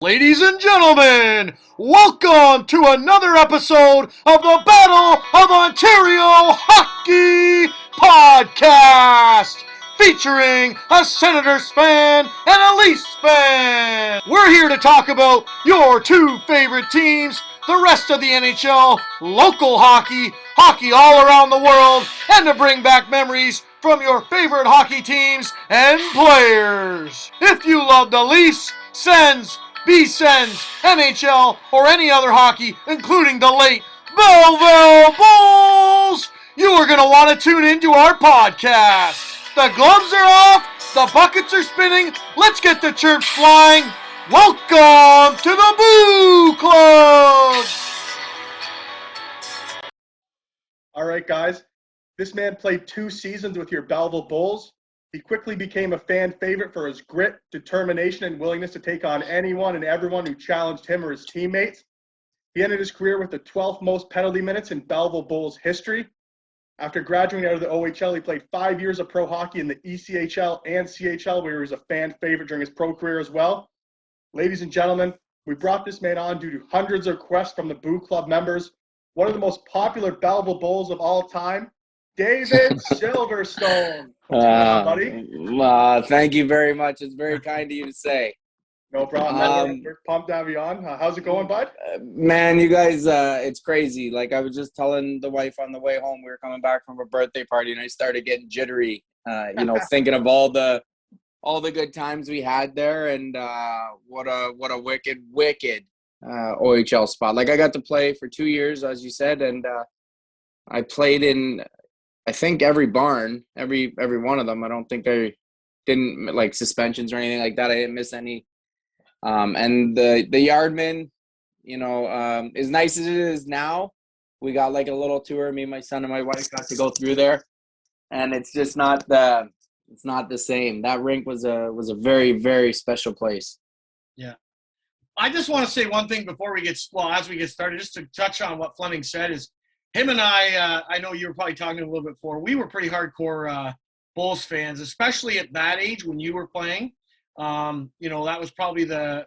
Ladies and gentlemen, welcome to another episode of the Battle of Ontario Hockey Podcast, featuring a Senators fan and a Leafs fan. We're here to talk about your two favorite teams, the rest of the NHL, local hockey, hockey all around the world, and to bring back memories from your favorite hockey teams and players. If you love the Leafs, Sens, B-Sens, NHL, or any other hockey, including the late Belleville Bulls, you are going to want to tune into our podcast. The gloves are off, the buckets are spinning, let's get the chirps flying. Welcome to the Boo Club! All right, guys. This man played 2 seasons with your Belleville Bulls. He quickly became a fan favorite for his grit, determination, and willingness to take on anyone and everyone who challenged him or his teammates. He ended his career with the 12th most penalty minutes in Belleville Bulls history. After graduating out of the OHL, he played 5 years of pro hockey in the ECHL and CHL, where he was a fan favorite during his pro career as well. Ladies and gentlemen, we brought this man on due to hundreds of requests from the Boo Club members. One of the most popular Belleville Bulls of all time, David Silverstone. Buddy. Thank you very much. It's very kind of you to say. No problem. We're pumped to have you on. How's it going, bud? Man, you guys, it's crazy. Like, I was just telling the wife on the way home, we were coming back from a birthday party, and I started getting jittery, thinking of all the good times we had there, and what a wicked OHL spot. Like, I got to play for 2 years, as you said, and I played in, I think, every barn, every one of them. I don't think I didn't, like, suspensions or anything like that. I didn't miss any. And the Yardman, as nice as it is now, we got like a little tour. Me, my son, and my wife got to go through there, and it's just not the same. That rink was a very, very special place. Yeah. I just want to say one thing before as we get started, just to touch on what Fleming said, is him and I know you were probably talking a little bit before, we were pretty hardcore Bulls fans, especially at that age when you were playing. That was probably the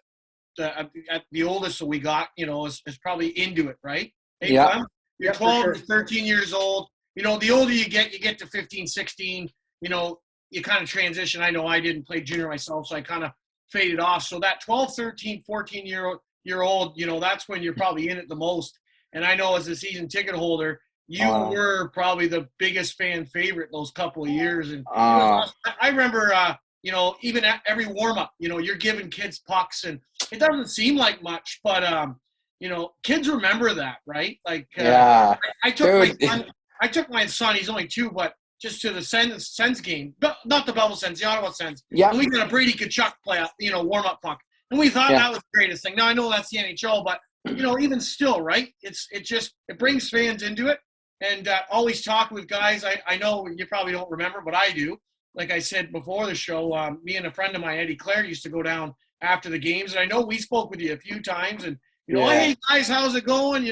oldest that we got, is probably into it, right? Hey, yeah. Clem, you're 12 to 13 years old. The older you get to 15, 16, you kind of transition. I know I didn't play junior myself, so I kind of faded off. So that 12, 13, 14-year-old, that's when you're probably in it the most. And I know as a season ticket holder, you were probably the biggest fan favorite those couple of years. And I remember, even at every warm-up, you're giving kids pucks, and it doesn't seem like much, but, kids remember that, right? Like, yeah. I took my son, he's only 2, but just to the Sens game, not the Belleville Sens, the Ottawa Sens. Yeah. And we got a Brady Tkachuk play, warm-up puck. And we thought that was the greatest thing. Now, I know that's the NHL, but, even still, right? It brings fans into it. And always talking with guys, I know you probably don't remember, but I do. Like I said before the show, me and a friend of mine, Eddie Clare, used to go down after the games. And I know we spoke with you a few times. And, hey, guys, how's it going?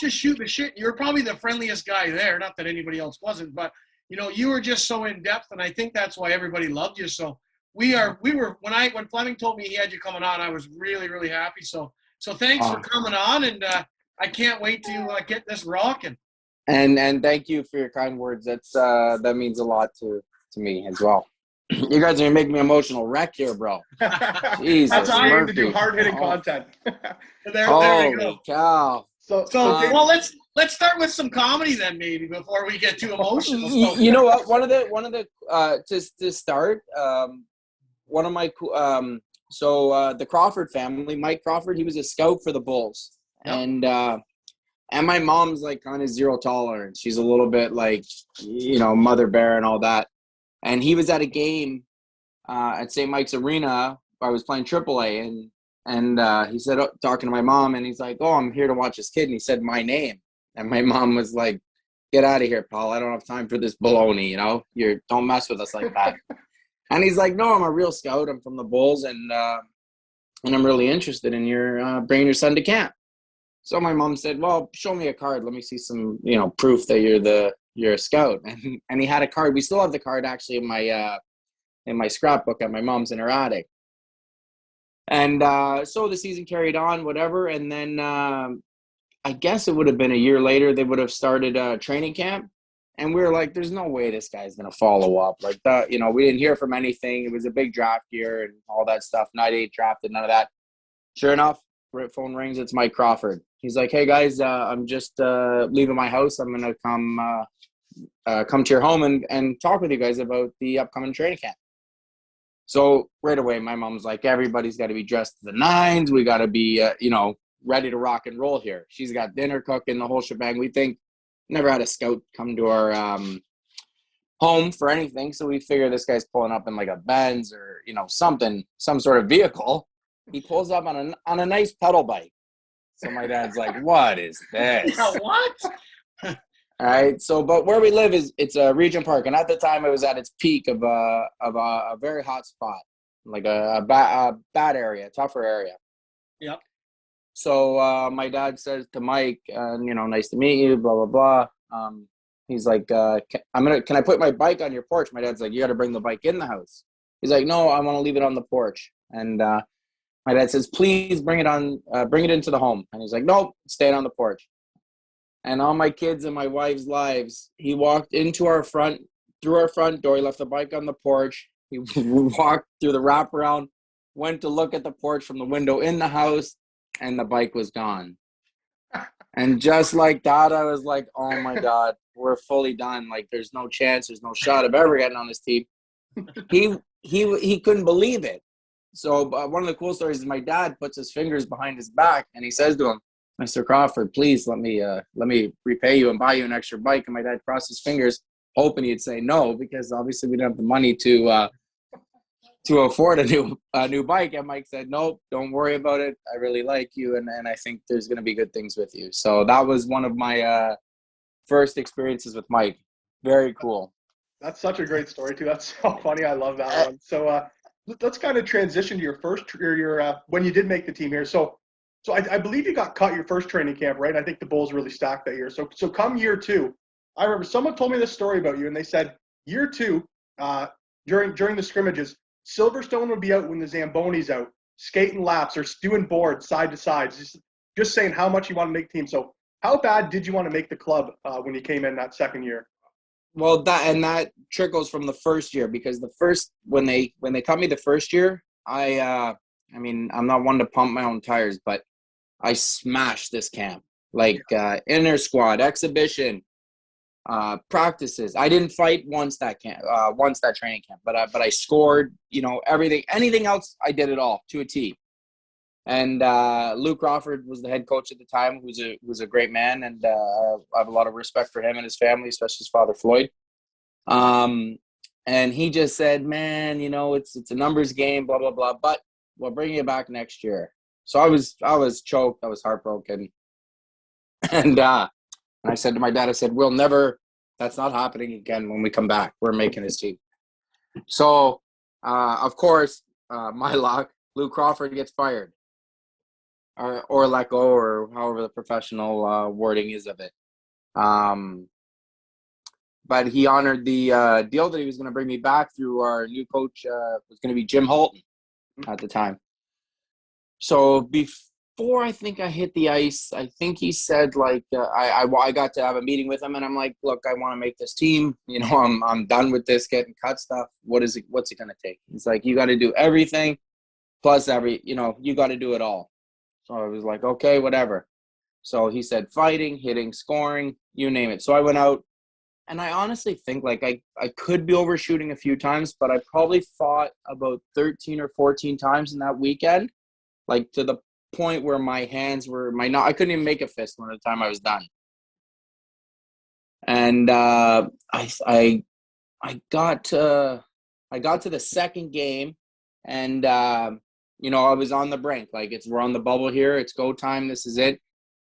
Just shooting the shit. You were probably the friendliest guy there. Not that anybody else wasn't. But, you were just so in-depth. And I think that's why everybody loved you. So we were when Fleming told me he had you coming on, I was really, really happy. So thanks for coming on. And I can't wait to get this rocking. And thank you for your kind words. That means a lot to me as well. You guys are making me emotional wreck here, bro. Jesus, that's how I aim to do hard-hitting content. there you go. Cow. So well, let's start with some comedy then, maybe, before we get too emotional. You know what? One of the to start, one of my the Crawford family, Mike Crawford, he was a scout for the Bulls, yep. And my mom's like kind of zero tolerance. She's a little bit like, mother bear and all that. And he was at a game at St. Mike's Arena. I was playing AAA, and he said, talking to my mom, and he's like, "Oh, I'm here to watch this kid." And he said my name, and my mom was like, "Get out of here, Paul. I don't have time for this baloney. Don't mess with us like that." And he's like, "No, I'm a real scout. I'm from the Bulls, and I'm really interested in your bringing your son to camp." So my mom said, "Well, show me a card. Let me see some, proof that you're a scout." And he had a card. We still have the card actually in my scrapbook at my mom's in her attic. And so the season carried on, whatever. And then I guess it would have been a year later, they would have started training camp. And we were like, there's no way this guy's going to follow up. Like that, we didn't hear from anything. It was a big draft year and all that stuff. 98 drafted, none of that. Sure enough, phone rings. It's Mike Crawford. He's like, hey, guys, I'm just leaving my house. I'm going to come to your home and talk with you guys about the upcoming training camp. So right away, my mom's like, everybody's got to be dressed to the nines. We got to be, ready to rock and roll here. She's got dinner cooking, the whole shebang. We think never had a scout come to our home for anything. So we figure this guy's pulling up in like a Benz or, some sort of vehicle. He pulls up on a nice pedal bike. So my dad's like, what is this? Yeah, what? All right. So, but where we live it's a region park. And at the time it was at its peak of a very hot spot, like a bad area, tougher area. Yep. So my dad says to Mike, nice to meet you, blah, blah, blah. He's like, can I put my bike on your porch? My dad's like, you got to bring the bike in the house. He's like, no, I want to leave it on the porch. And my dad says, please bring it into the home. And he's like, nope, stay on the porch. And all my kids and my wife's lives, he walked through our front door. He left the bike on the porch. He walked through the wraparound, went to look at the porch from the window in the house, and the bike was gone. And just like that, I was like, oh my God, we're fully done. Like, there's no chance, there's no shot of ever getting on this team. He couldn't believe it. So one of the cool stories is my dad puts his fingers behind his back and he says to him, Mr. Crawford, please let me repay you and buy you an extra bike. And my dad crossed his fingers, hoping he'd say no, because obviously we didn't have the money to afford a new bike. And Mike said, nope, don't worry about it. I really like you, and I think there's going to be good things with you. So that was one of my first experiences with Mike. Very cool. That's such a great story too. That's so funny. I love that one. So let's kind of transition to your when you did make the team here. So I believe you got cut your first training camp, right? I think the Bulls really stacked that year. So come year two, I remember someone told me this story about you, and they said year two, during the scrimmages, Silverstone would be out when the Zamboni's out, skating laps or doing boards side to side, just saying how much you want to make the team. So how bad did you want to make the club when you came in that second year? Well, that trickles from the first year, because when they cut me the first year, I'm not one to pump my own tires, but I smashed this camp, like inner squad, exhibition, practices. I didn't fight once that training camp, but I scored, everything, anything else, I did it all to a T. And Lou Crawford was the head coach at the time, who's a great man, and I have a lot of respect for him and his family, especially his father Floyd. And he just said, man, it's a numbers game, blah blah blah, but we'll bring you back next year. So I was choked, I was heartbroken, and I said to my dad, I said, that's not happening again when we come back. We're making this team. So of course, my luck, Lou Crawford gets fired. Or let go, or however the professional wording is of it. But he honored the deal that he was going to bring me back through our new coach, was going to be Jim Holton at the time. So before I think I hit the ice, I think he said, like, I got to have a meeting with him, and I'm like, look, I want to make this team. I'm done with this getting cut stuff. What's it going to take? He's like, you got to do everything, plus you got to do it all. So I was like, okay, whatever. So he said fighting, hitting, scoring, you name it. So I went out, and I honestly think, like, I could be overshooting a few times, but I probably fought about 13 or 14 times in that weekend, like to the point where my hands were I couldn't even make a fist when the time I was done. And I got to the second game, and I was on the brink. Like, we're on the bubble here. It's go time. This is it.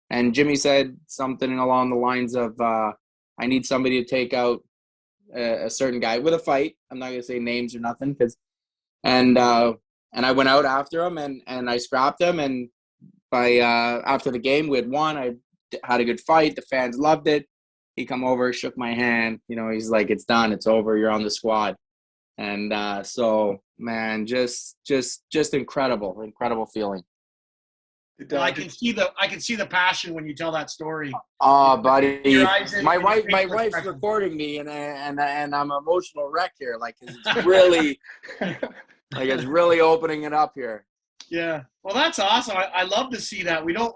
And Jimmy said something along the lines of, I need somebody to take out a certain guy with a fight. I'm not going to say names or nothing. And I went out after him, and I scrapped him. And after the game, we had won. I had a good fight. The fans loved it. He come over, shook my hand. He's like, it's done. It's over. You're on the squad. And so man, just incredible feeling. Well, I can see the passion when you tell that story. Oh, buddy, Your eyes and my your facial wife's expression. recording me, and I'm an emotional wreck here. Like, it's really, like, it's really opening it up here. Yeah. Well, that's awesome. I love to see that. We don't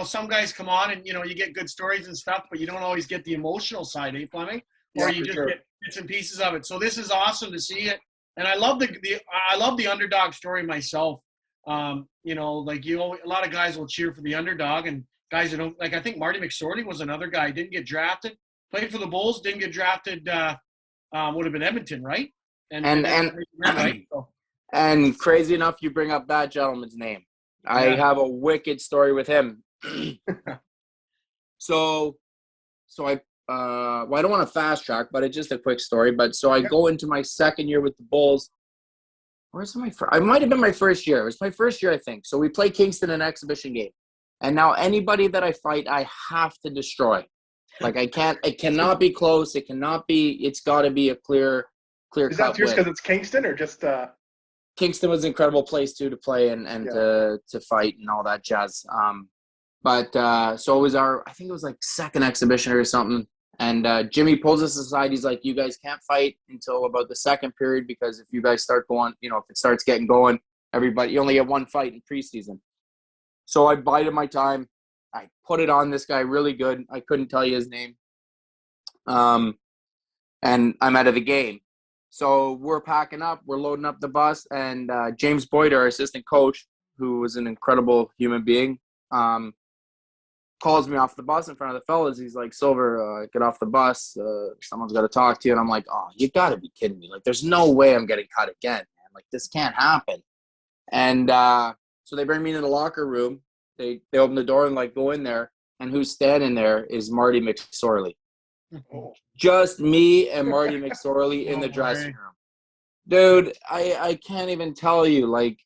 some guys come on and, you get good stories and stuff, but you don't always get the emotional side, Fleming? Or you just get bits and pieces of it. So this is awesome to see it. And I love I love the underdog story myself. A lot of guys will cheer for the underdog, and guys that don't, like, I think Marty McSorley was another guy, didn't get drafted, played for the Bulls, didn't get drafted, would have been Edmonton, right? And crazy enough, you bring up that gentleman's name. I have a wicked story with him. So I I don't want to fast track, but it's just a quick story. But so I go into my second year with the Bulls. Where's my first? I might have been my first year. It was my first year, I think. So we play Kingston in an exhibition game. And now anybody that I fight, I have to destroy. Like, it cannot be close. It's got to be a clear cut. Is that just because it's Kingston or just Kingston was an incredible place to play and to fight and all that jazz. So it was I think it was like second exhibition or something. And Jimmy pulls us aside. He's like, you guys can't fight until about the second period, because if you guys start going, if it starts getting going, you only get one fight in preseason. So I bided my time. I put it on this guy really good. I couldn't tell you his name. And I'm out of the game. So we're packing up. We're loading up the bus. And James Boyd, our assistant coach, who was an incredible human being, calls me off the bus in front of the fellas. He's like, Silver, get off the bus. Someone's got to talk to you. And I'm like, oh, you got to be kidding me. Like, there's no way I'm getting cut again, man. Like, this can't happen. And so they bring me into the locker room. They open the door and, like, go in there. And who's standing there is Marty McSorley. Oh. Just me and Marty McSorley in the dressing room. Dude, I can't even tell you. Like,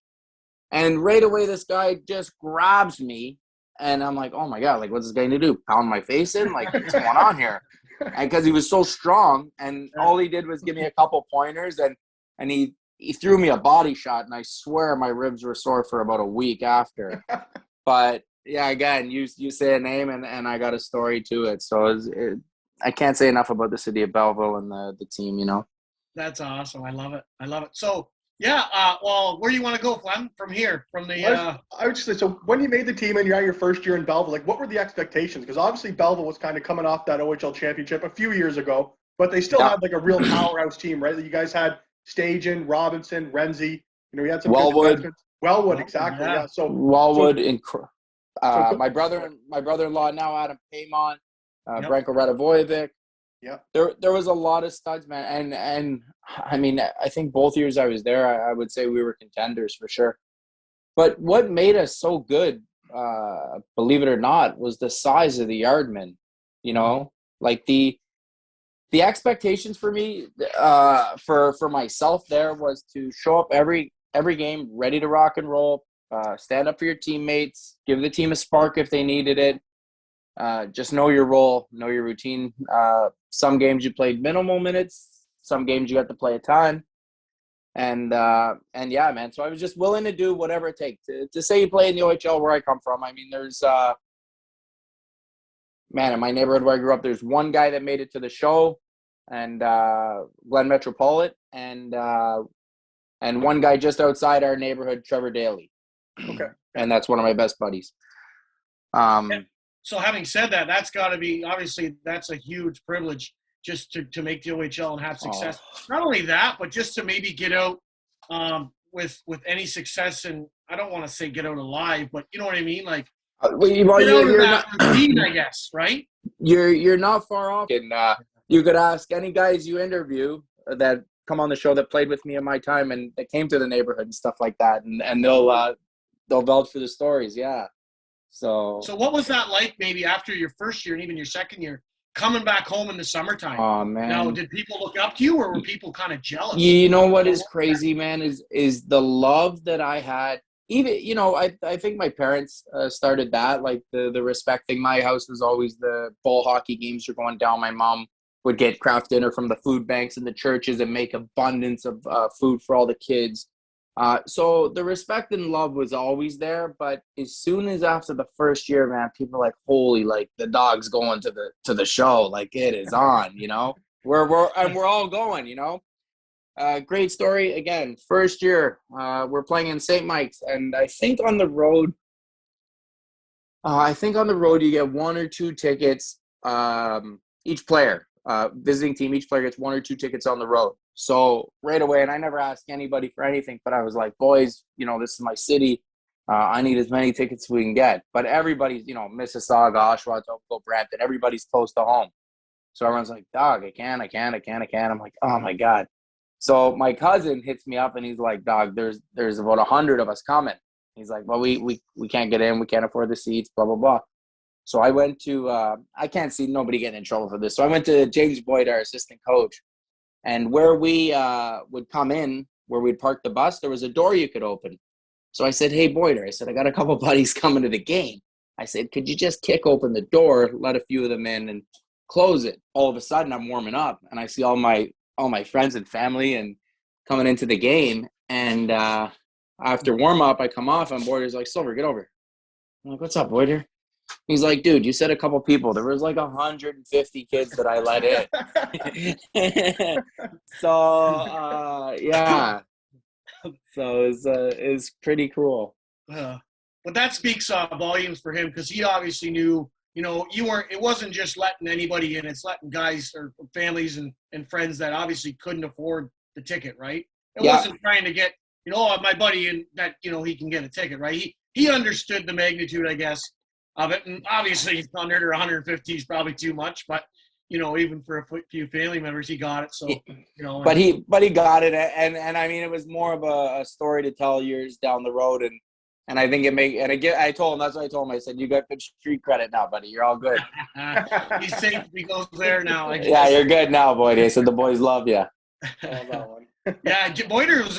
and right away this guy just grabs me. And I'm like, oh, my God, like, what's this guy going to do? Pound my face in? Like, what's going on here? And because he was so strong, and all he did was give me a couple pointers, and he threw me a body shot, and I swear my ribs were sore for about a week after. But, yeah, again, you say a name, and I got a story to it. So I can't say enough about the city of Belleville and the team, That's awesome. I love it. So, well, where do you want to go, Flem, from here? From the I would just say, so when you made the team and you're at your first year in Belleville, like, what were the expectations? Because obviously Belleville was kind of coming off that OHL championship a few years ago, but they still had like a real powerhouse team, right? You guys had Stajan, Robinson, Renzi. You had some Wellwood. Wellwood, exactly. Yeah. So Wellwood, my brother-in-law now, Adam Paymont, Branko Radivojevic. Yeah. There was a lot of studs, man. And I mean, I think both years I was there, I would say we were contenders for sure. But what made us so good, believe it or not, was the size of the yardmen. Like the expectations for me, for myself there, was to show up every game ready to rock and roll, stand up for your teammates, give the team a spark if they needed it. Just know your role, know your routine. Some games you played minimal minutes, some games you got to play a ton. And yeah, man. So I was just willing to do whatever it takes to say you play in the OHL where I come from. I mean, there's in my neighborhood where I grew up, there's one guy that made it to the show, and Glenn Metropolit, and one guy just outside our neighborhood, Trevor Daly. Okay. And that's one of my best buddies. So having said that, that's got to be, obviously, that's a huge privilege just to make the OHL and have success. Not only that, but just to maybe get out with any success, and I don't want to say get out alive, but you know what I mean? Like, you're not, routine, I guess, right? You're not far off. And you could ask any guys you interview that come on the show that played with me in my time and that came to the neighborhood and stuff like that, and they'll vouch for the stories, yeah. So what was that like maybe after your first year and even your second year, coming back home in the summertime? Oh, man. Now, did people look up to you, or were people kind of jealous? You know what is crazy, man, is the love that I had. Even, I think my parents started that, like the respect thing. My house was always the ball hockey games are going down. My mom would get craft dinner from the food banks in the churches and make abundance of food for all the kids. So the respect and love was always there, but as soon as after the first year, man, people are like, holy, like the dog's going to the show, like it is on, you know. We're all going, you know. Great story again. First year, we're playing in St. Mike's, and I think on the road, you get 1 or 2 tickets. Each player, visiting team, each player gets 1 or 2 tickets on the road. So right away, and I never asked anybody for anything, but I was like, boys, you know, this is my city. I need as many tickets as we can get. But everybody's, you know, Mississauga, Oshawa, Oakville, Brampton, everybody's close to home. So everyone's like, dog, I can. I'm like, oh my God. So my cousin hits me up and he's like, dog, there's about 100 of us coming. He's like, well, we can't get in. We can't afford the seats, blah, blah, blah. So I went to, I can't see nobody getting in trouble for this. So I went to James Boyd, our assistant coach. And where we would come in, where we'd park the bus, there was a door you could open. So I said, hey, Boyder, I said, I got a couple buddies coming to the game. I said, could you just kick open the door, let a few of them in and close it? All of a sudden, I'm warming up, and I see all my friends and family and coming into the game. And after warm-up, I come off, and Boyder's like, Silver, get over. I'm like, what's up, Boyder? He's like, dude, you said a couple people. There was like 150 kids that I let in. So, yeah. So it's pretty cool. But that speaks volumes for him, because he obviously knew, you know, it wasn't just letting anybody in. It's letting guys or families and friends that obviously couldn't afford the ticket, right? It wasn't trying to get, you know, my buddy in that, you know, he can get a ticket, right? He understood the magnitude, I guess, of it. And obviously 100 or 150 is probably too much, but you know, even for a few family members, he got it. So, you know, but he got it. And I mean, it was more of a story to tell years down the road. And I think I told him, that's what I told him. I said, you got good street credit now, buddy. You're all good. He's safe. He goes there now. Yeah, you're good now, boy. I said, the boys love you. Yeah. Boyder's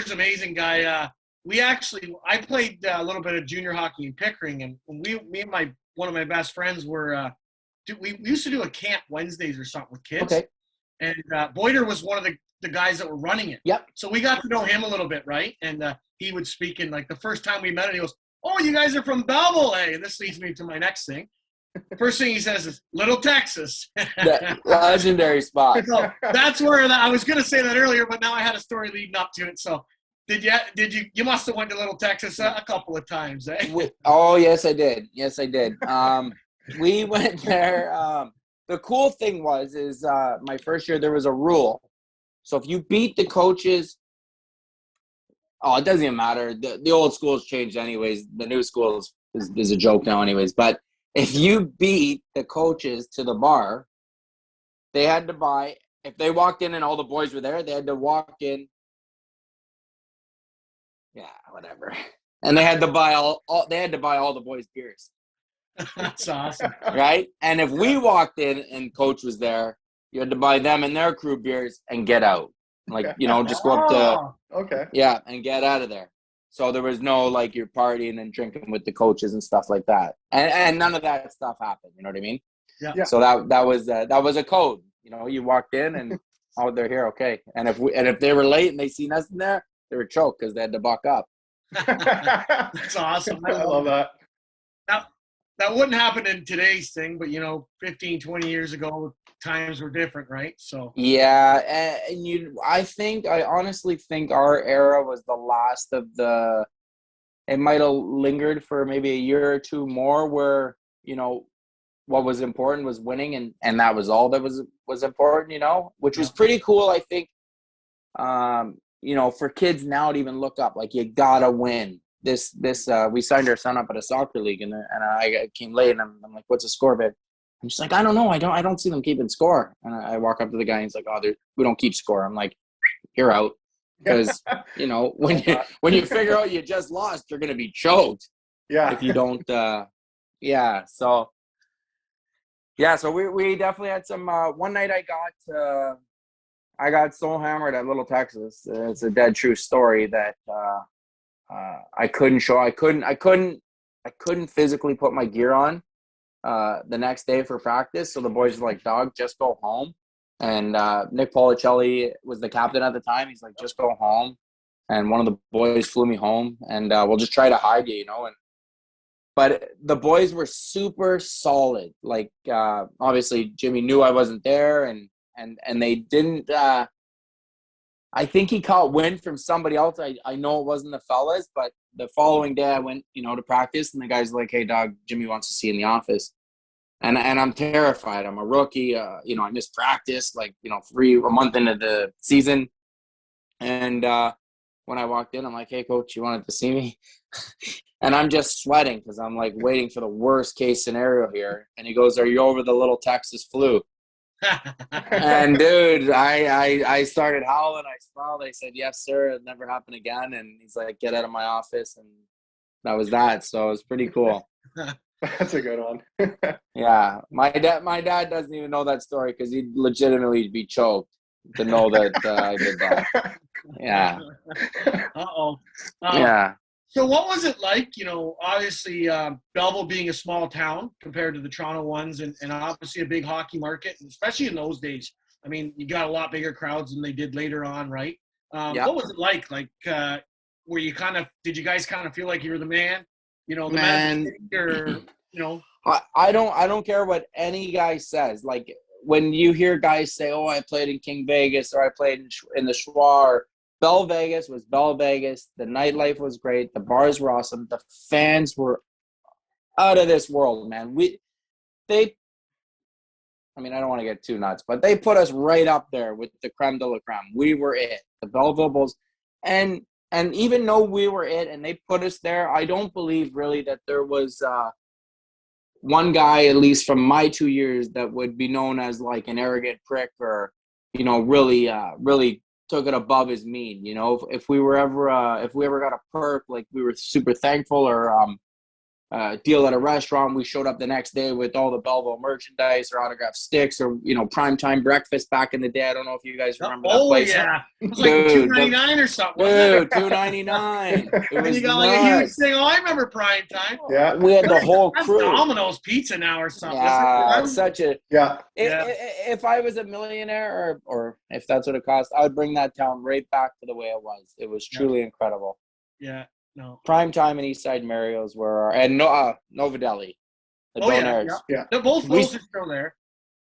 an amazing guy. I played a little bit of junior hockey in Pickering, and me and one of my best friends were, we used to do a camp Wednesdays or something with kids. Okay. And Boyder was one of the guys that were running it. Yep. So we got to know him a little bit, right? And he would speak in, like, the first time we met him, he goes, oh, you guys are from Belleville, eh? And this leads me to my next thing. The first thing he says is, Little Texas. The legendary spot. So that's where I was going to say that earlier, but now I had a story leading up to it. So did you must have went to Little Texas a couple of times, eh? Oh, yes, I did. Yes, I did. We went there. The cool thing was my first year, there was a rule. So if you beat the coaches, it doesn't even matter. The old schools changed anyways. The new schools is a joke now anyways. But if you beat the coaches to the bar, they had to buy, if they walked in and all the boys were there, they had to walk in. Yeah, whatever. And they had to buy all the boys beers. That's awesome. Right? And if we walked in and coach was there, you had to buy them and their crew beers and get out. Like, you know, just go up to okay. Yeah, and get out of there. So there was no, like, you're partying and drinking with the coaches and stuff like that. And none of that stuff happened, you know what I mean? Yeah. So that was a code. You know, you walked in and they're here, okay. And if they were late and they seen us in there, they were choked because they had to buck up. That's awesome. I love that. Now, that wouldn't happen in today's thing, but, you know, 15, 20 years ago, times were different, right? So yeah, and I honestly think our era was the last of the. It might have lingered for maybe a year or two more, where, you know, what was important was winning, and that was all that was important, you know, which was pretty cool. I think, you know, for kids now to even look up, like, you gotta win. This we signed our son up at a soccer league, and I came late, and I'm like, what's the score, babe? I'm just like, I don't know. I don't see them keeping score. And I walk up to the guy, and he's like, we don't keep score. I'm like, you're out. Because, you know, when you figure out you just lost, you're going to be choked. Yeah. If you don't, yeah. So we definitely had some, one night I got so hammered at Little Texas. It's a dead true story that I couldn't physically put my gear on the next day for practice. So the boys were like, dog, just go home. And Nick Policelli was the captain at the time. He's like, just go home. and one of the boys flew me home, and we'll just try to hide you, But the boys were super solid. Like, obviously, Jimmy knew I wasn't there, and they didn't. I think he caught wind from somebody else. I know it wasn't the fellas, but the following day I went, to practice, and the guy's like, "Hey, dog, Jimmy wants to see you in the office." And I'm terrified. I'm a rookie. I missed practice, like, a month into the season. And when I walked in, I'm like, "Hey, coach, you wanted to see me?" And I'm just sweating because I'm like waiting for the worst case scenario here. And he goes, "Are you over the little Texas flu?" And dude, I started howling. I smiled. I said, "Yes, sir. It never happened again." And he's like, "Get out of my office." And that was that. So it was pretty cool. That's a good one. Yeah. My dad doesn't even know that story because he'd legitimately be choked to know that I did that. Yeah. Uh-oh. Yeah. So what was it like, obviously Belleville being a small town compared to the Toronto ones, and obviously a big hockey market, and especially in those days. I mean, you got a lot bigger crowds than they did later on, right? Yep. What was it like? Like, were you did you guys kind of feel like you were the man? The Man. or, I don't care what any guy says. Like, when you hear guys say, "Oh, I played in King Vegas," or "I played in the Schwa," or Bell Vegas was Bell Vegas. The nightlife was great. The bars were awesome. The fans were out of this world, man. I don't want to get too nuts, but they put us right up there with the creme de la creme. We were it, the Belleville Bulls. And even though we were it and they put us there, I don't believe really that there was one guy, at least from my 2 years, that would be known as like an arrogant prick or, really took it above his mean. If we ever got a perk, like we were super thankful, or deal at a restaurant, we showed up the next day with all the Belleville merchandise or autographed sticks, or primetime breakfast back in the day. I don't know if you guys remember that place. Yeah, it was like $2.99 or something. Dude, $2.99. It was and you got nuts. like a huge thing. Oh, I remember prime time. Yeah, we had the whole crew. Domino's Pizza now or something. Yeah, such a yeah. If I was a millionaire, or if that's what it cost, I would bring that town right back to the way it was. It was truly incredible. Yeah. No. Prime time and Eastside Mario's and Novadelli. Yeah. They're both are still there.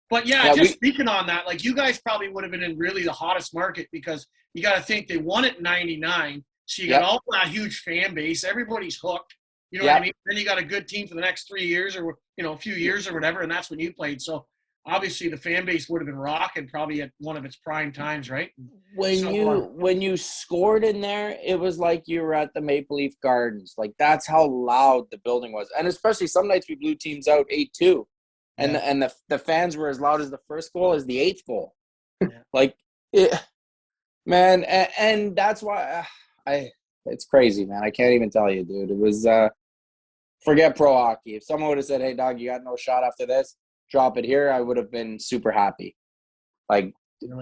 But speaking on that, like, you guys probably would have been in really the hottest market, because you got to think they won it in '99. So you got all that huge fan base. Everybody's hooked. You know what I mean? Then you got a good team for the next 3 years, or a few years or whatever, and that's when you played. So obviously the fan base would have been rocking probably at one of its prime times, right? When you scored in there, it was like you were at the Maple Leaf Gardens. Like, that's how loud the building was. And especially some nights we blew teams out 8-2. And the fans were as loud as the first goal as the eighth goal. Yeah. Man, and that's why it's crazy, man. I can't even tell you, dude. It was forget pro hockey. If someone would have said, "Hey, dog, you got no shot after this, drop it here," I would have been super happy. Like,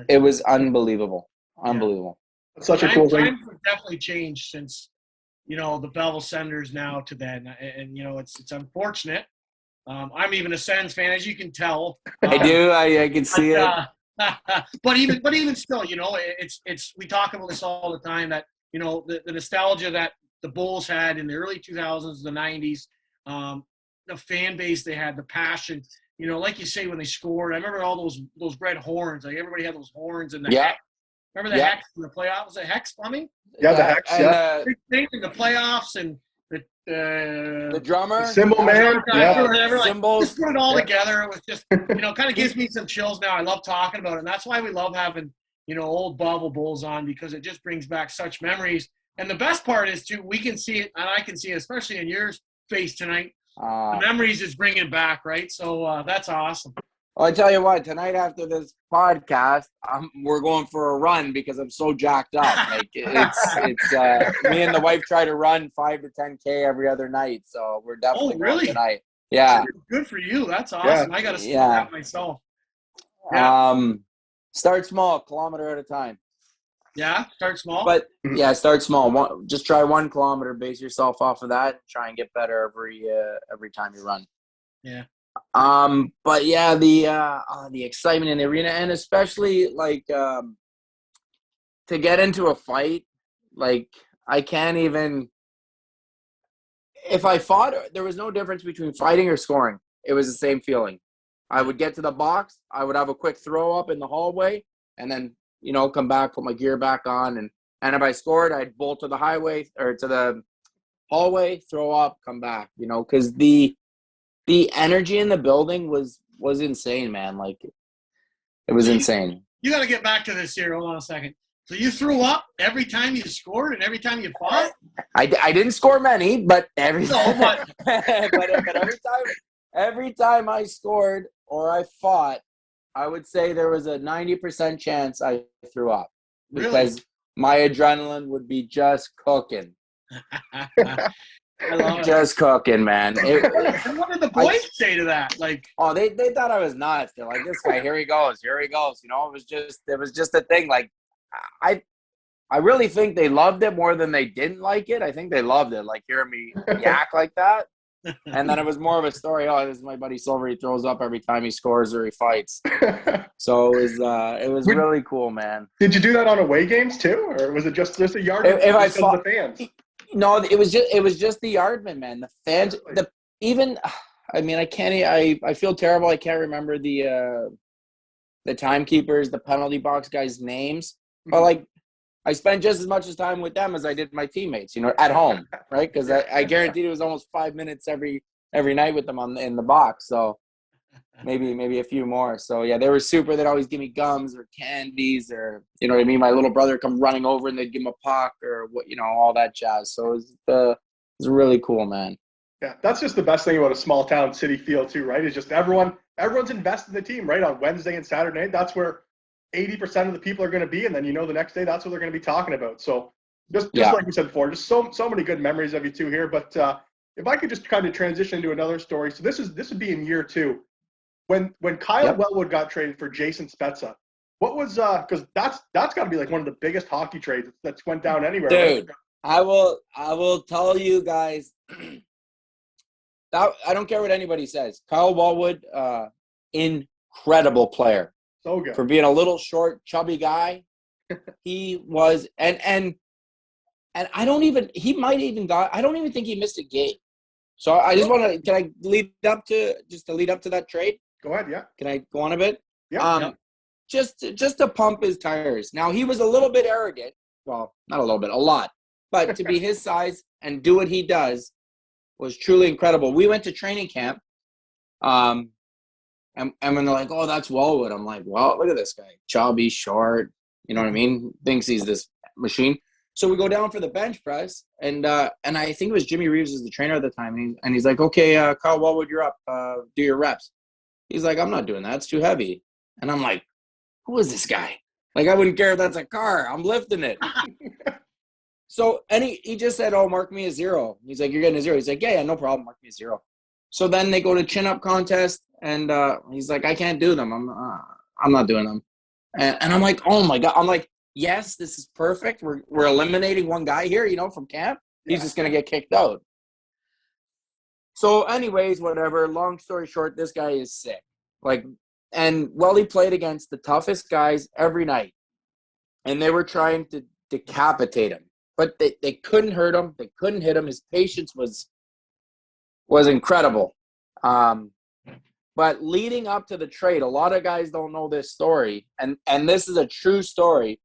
it was unbelievable. Unbelievable. That's such a cool thing. Times have definitely changed since, the Belleville Senders now to then. And it's unfortunate. I'm even a Sens fan, as you can tell. I do. I can see it. But even still, it's we talk about this all the time, that the nostalgia that the Bulls had in the early 2000s, the 90s, the fan base they had, the passion. Like you say, when they scored, I remember all those red horns. Like, everybody had those horns in the hex. Remember the hex in the playoffs? Was it hex, Fleming? Yeah, the hex. Big thing in the playoffs, and the drummer, the cymbal man, whatever. Symbols. Just put it all together. It was just, kind of gives me some chills now. I love talking about it, and that's why we love having, old Belleville Bulls on, because it just brings back such memories. And the best part is, too, we can see it, and I can see it, especially in your face tonight. The memories is bringing back, right? So that's awesome. Well, I tell you what, tonight after this podcast, we're going for a run because I'm so jacked up. Like, it's me and the wife try to run 5 to 10K every other night, so we're definitely going tonight. Yeah. Good for you. That's awesome. I got to start that myself. Start small, kilometer at a time. Yeah, start small. But start small. Just try 1 kilometer. Base yourself off of that. And try and get better every time you run. Yeah. But yeah, the excitement in the arena, and especially like to get into a fight Like, I can't even. If I fought, there was no difference between fighting or scoring. It was the same feeling. I would get to the box. I would have a quick throw up in the hallway, and then come back, put my gear back on, and if I scored, I'd bolt to the highway or to the hallway, throw up, come back. Because the energy in the building was insane, man. Like, it was insane. You got to get back to this here. Hold on a second. So you threw up every time you scored and every time you fought? I didn't score many, but every but every time I scored or I fought, I would say there was a 90% chance I threw up because my adrenaline would be just cooking. I love it. Just cooking, man. And what did the boys say to that? Like, oh, they thought I was nuts. They're like, this guy, here he goes. It was just a thing. Like, I really think they loved it more than they didn't like it. I think they loved it, like hearing me yak like that. And then it was more of a story. Oh, this is my buddy Silver. He throws up every time he scores or he fights. So it was really cool, man. Did you do that on away games too, or was it just a yard? If I fought the fans. No, it was just the yardmen, man. The fans, I feel terrible. I can't remember the timekeepers, the penalty box guys' names, but like I spent just as much time with them as I did my teammates, at home, right? Because I guaranteed it was almost 5 minutes every night with them in the box. So maybe a few more. So yeah, they were super. They'd always give me gums or candies or what I mean. My little brother would come running over and they'd give him a puck or what all that jazz. So it was really cool, man. Yeah, that's just the best thing about a small town city feel too, right? It's just everyone's invested in the team, right? On Wednesday and Saturday night, that's where 80% of the people are going to be, and then the next day that's what they're going to be talking about. So just like we said before, just so many good memories of you two here. But if I could just kind of transition into another story, so this would be in year 2. When Kyle Wellwood got traded for Jason Speeza, what was because that's got to be like one of the biggest hockey trades that's went down anywhere. Dude, right? I will tell you guys that I don't care what anybody says. Kyle Wellwood, incredible player. So good. For being a little short, chubby guy, he was and I don't even think he missed a game. So I just want to can I lead up to that trade? Go ahead, yeah. Can I go on a bit? Yeah. Just to pump his tires. Now he was a little bit arrogant. Well, not a little bit, a lot. But to be his size and do what he does was truly incredible. We went to training camp. And when they're like, oh, that's Wellwood, I'm like, well, look at this guy. Chubby, short, you know what I mean? Thinks he's this machine. So we go down for the bench press, and I think it was Jimmy Reeves was the trainer at the time, and he's like, okay, Kyle Wellwood, you're up. Do your reps. He's like, I'm not doing that. It's too heavy. And I'm like, who is this guy? Like, I wouldn't care if that's a car. I'm lifting it. So, and he just said, oh, mark me a 0. He's like, you're getting a 0. He's like, yeah, no problem. Mark me a 0. So then they go to chin-up contest, and he's like, I can't do them. I'm not doing them. And I'm like, oh, my God. I'm like, yes, this is perfect. We're eliminating one guy here, from camp. He's just going to get kicked out. So anyways, whatever. Long story short, this guy is sick. He played against the toughest guys every night. And they were trying to decapitate him. But they couldn't hurt him. They couldn't hit him. His patience was incredible. But leading up to the trade, a lot of guys don't know this story. And this is a true story.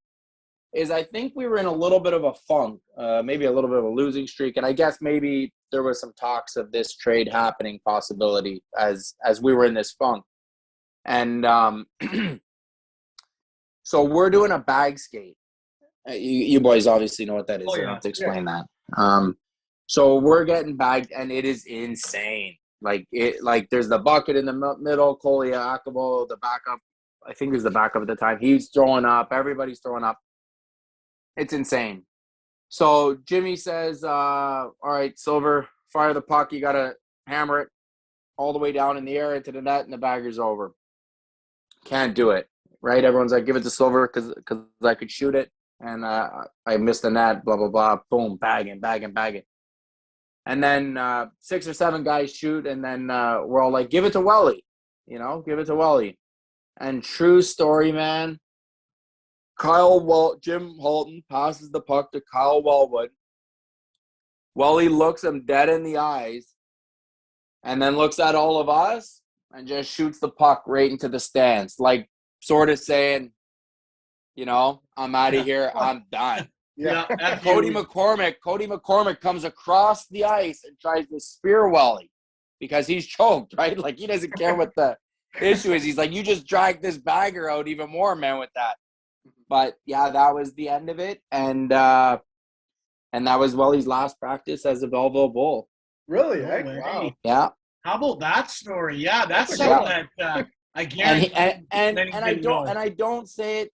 Is I think we were in a little bit of a funk, maybe a little bit of a losing streak. And I guess maybe there was some talks of this trade happening possibility as we were in this funk. And so we're doing a bag skate. You boys obviously know what that is. I don't have to explain that. So we're getting bagged, and it is insane. Like there's the bucket in the middle, Kolia Akabo, the backup. I think there's the backup at the time. He's throwing up. Everybody's throwing up. It's insane. So Jimmy says, all right, Silver, fire the puck. You got to hammer it all the way down in the air into the net, and the bagger's over. Can't do it, right? Everyone's like, give it to Silver because I could shoot it, and I missed the net, blah, blah, blah. Boom, bagging. And then 6 or 7 guys shoot, and then we're all like, give it to Welly, give it to Welly. And true story, man, Jim Holton passes the puck to Kyle Wellwood. Welly looks him dead in the eyes and then looks at all of us and just shoots the puck right into the stands, like sort of saying, I'm out of here. I'm done. Yeah. Cody McCormick comes across the ice and tries to spear Welly because he's choked, right? Like, he doesn't care what the issue is. He's like, you just dragged this bagger out even more, man, with that. But, yeah, that was the end of it. And that was Welly's last practice as a Belleville Bull. Really? No Eh? way. Wow. Yeah. How about that story? Yeah, that's Yeah. something that I guarantee. And I don't say it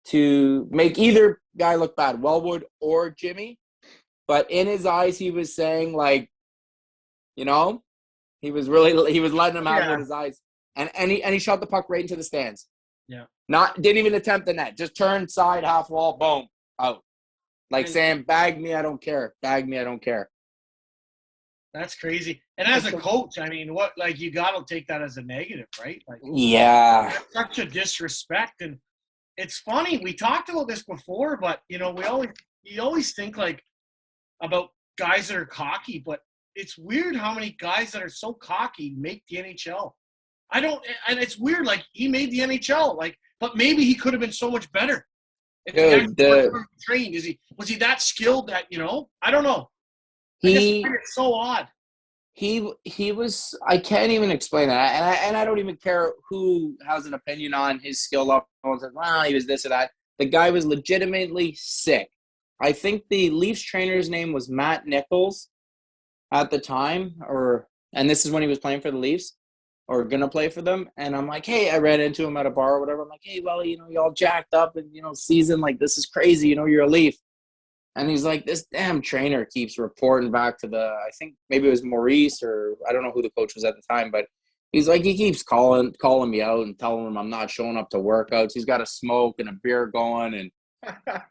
to make either guy look bad, Wellwood or Jimmy, but in his eyes he was saying, like, he was letting him have it with his eyes, and he shot the puck right into the stands. Yeah, didn't even attempt the net, just turned side half wall, boom, out, like saying, bag me, I don't care. That's crazy. And as a coach, I mean, you got to take that as a negative, right? Like, yeah, that's such a disrespect. And it's funny, we talked about this before, but you always think like about guys that are cocky, but it's weird how many guys that are so cocky make the NHL. And it's weird, like, he made the NHL, like, but maybe he could have been so much better. Trained. Was he that skilled that, I don't know. It's so odd. He was. I can't even explain that, and I don't even care who has an opinion on his skill level and says, "Well, he was this or that." The guy was legitimately sick. I think the Leafs trainer's name was Matt Nichols at the time, and this is when he was playing for the Leafs or gonna play for them. And I'm like, hey, I ran into him at a bar or whatever. I'm like, hey, well, you all jacked up and season, like, this is crazy. You're a Leaf. And he's like, this damn trainer keeps reporting back to I think maybe it was Maurice, or I don't know who the coach was at the time, but he's like, he keeps calling me out and telling him I'm not showing up to workouts. He's got a smoke and a beer going. And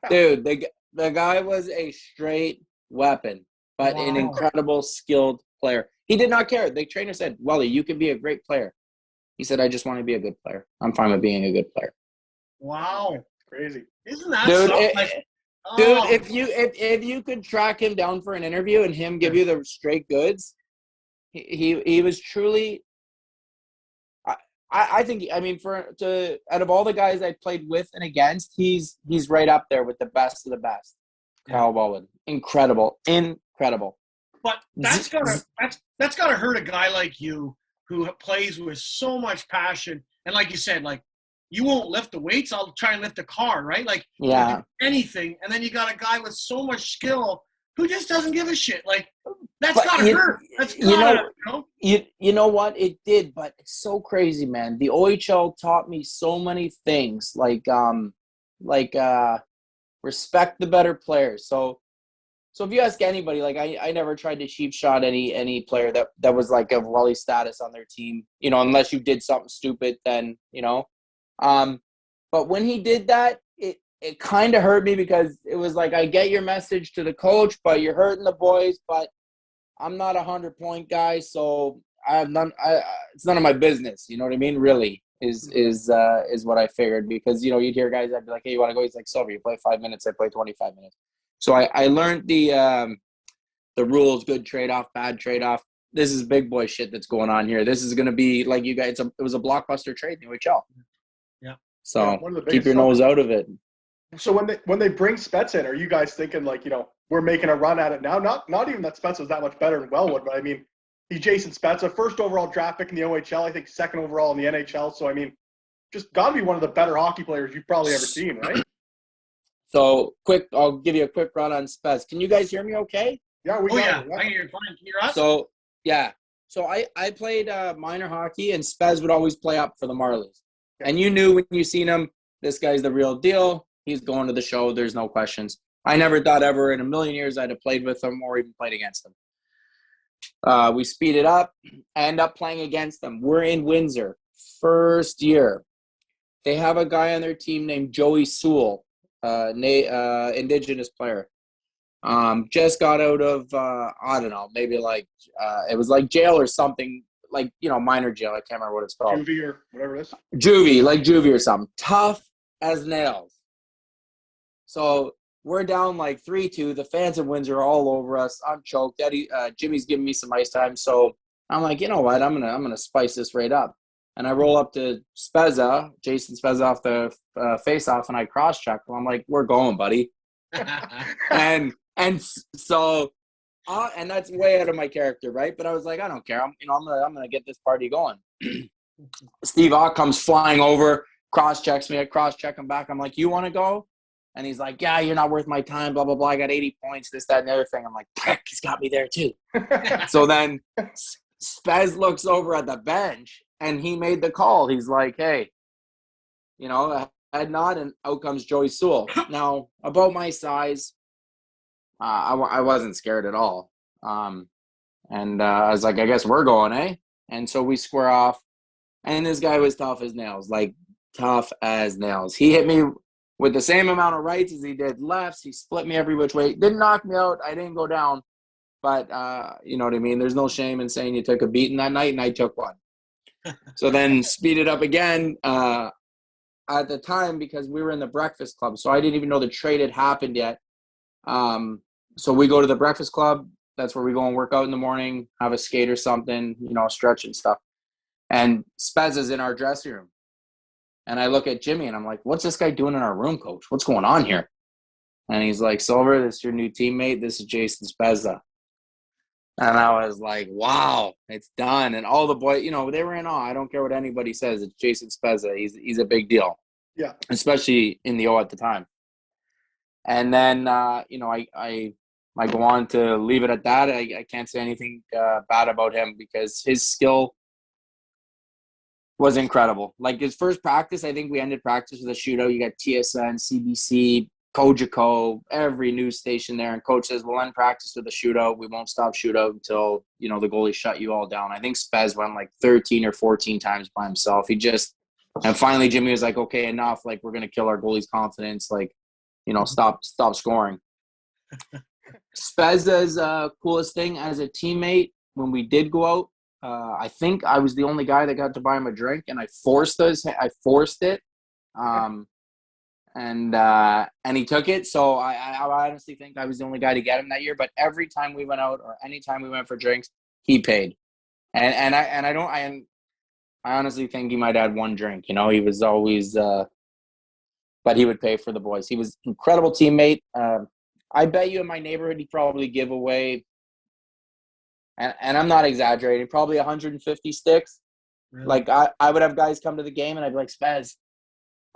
dude, the guy was a straight weapon, but an incredible skilled player. He did not care. The trainer said, Welly, you can be a great player. He said, I just want to be a good player. I'm fine with being a good player. Wow. Crazy. Isn't that something? Dude, if you could track him down for an interview and him give you the straight goods, he was truly. I think, I mean, out of all the guys I played with and against, he's right up there with the best of the best. Kyle Wellwood, incredible. But that's gotta hurt a guy like you who plays with so much passion, and like you said, like, you won't lift the weights, I'll try and lift the car, right? Like, yeah, do anything. And then you got a guy with so much skill who just doesn't give a shit. Like, that's got to hurt. That's got to, You know what? It did, but it's so crazy, man. The OHL taught me so many things, like respect the better players. So if you ask anybody, like, I never tried to cheap shot any player that was like of Welly status on their team, unless you did something stupid, then, but when he did that, it kind of hurt me, because it was like, I get your message to the coach, but you're hurting the boys, but I'm not 100-point guy. So it's none of my business. You know what I mean? Really is what I figured, because, you'd hear guys, I'd be like, hey, you want to go? He's like, Silver, you play 5 minutes. I play 25 minutes. So I learned the rules, good trade-off, bad trade-off. This is big boy shit that's going on here. This is going to be like, you guys, it was a blockbuster trade in the OHL. Yeah. So keep your nose out of it. So when they bring Spets in, are you guys thinking, like, we're making a run at it now? Not even that Spets was that much better than Wellwood, but I mean, he's Jason Speeza, first overall draft pick in the OHL, I think second overall in the NHL. So I mean, just got to be one of the better hockey players you've probably ever seen, right? So I'll give you a quick run on Spets. Can you guys hear me okay? Yeah, I hear you fine. Can you hear us? So yeah. So I played minor hockey, and Spez would always play up for the Marlies. Okay. And you knew when you seen him, this guy's the real deal. He's going to the show. There's no questions. I never thought ever in a million years I'd have played with him or even played against him. We speed it up, end up playing against them. We're in Windsor, first year. They have a guy on their team named Joey Sewell, Indigenous player. Just got out of, I don't know, maybe like, it was like jail or something, like, minor jail. I can't remember what it's called. Juvie or whatever it is. Juvie or something. Tough as nails. So we're down like 3-2. The fans of Windsor are all over us. I'm choked. Jimmy's giving me some ice time. So I'm like, you know what? I'm gonna spice this right up. And I roll up to Speeza, Jason Speeza off the face-off, and I cross-check him. I'm like, we're going, buddy. and so, and that's way out of my character, right? But I was like, I don't care. I'm gonna get this party going. Steve Ott comes flying over, cross-checks me. I cross-check him back. I'm like, you want to go? And he's like, yeah, you're not worth my time, blah, blah, blah. I got 80 points, this, that, and the other thing. I'm like, prick, he's got me there too. So then Spez looks over at the bench, and he made the call. He's like, hey, head nod, and out comes Joey Sewell. Now, about my size, I wasn't scared at all. And I was like, I guess we're going, eh? And so we square off. And this guy was tough as nails, like tough as nails. He hit me with the same amount of rights as he did lefts. He split me every which way. Didn't knock me out. I didn't go down. But, you know what I mean? There's no shame in saying you took a beating that night, and I took one. So then speed it up again at the time because we were in the Breakfast Club. So I didn't even know the trade had happened yet. So we go to the Breakfast Club. That's where we go and work out in the morning, have a skate or something, stretch and stuff. And Spez is in our dressing room. And I look at Jimmy, and I'm like, what's this guy doing in our room, coach? What's going on here? And he's like, Silver, this is your new teammate. This is Jason Speeza. And I was like, wow, it's done. And all the boys, they were in awe. I don't care what anybody says. It's Jason Speeza. He's a big deal. Yeah. Especially in the O at the time. And then, I go on to leave it at that. I can't say anything bad about him because his skill was incredible. Like his first practice, I think we ended practice with a shootout. You got TSN, CBC, Cogeco, every news station there. And coach says, we'll end practice with a shootout. We won't stop shootout until, the goalie shut you all down. I think Spez went like 13 or 14 times by himself. And finally Jimmy was like, okay, enough. Like we're going to kill our goalie's confidence. Like, stop scoring. Speza's coolest thing as a teammate when we did go out, I think I was the only guy that got to buy him a drink, and I forced it. And he took it. So I honestly think I was the only guy to get him that year. But every time we went out or anytime we went for drinks, he paid. And I honestly think he might have had one drink. He was always, but he would pay for the boys. He was an incredible teammate. I bet you in my neighborhood, he'd probably give away, and I'm not exaggerating, probably 150 sticks. Really? Like I would have guys come to the game, and I'd be like, Spez,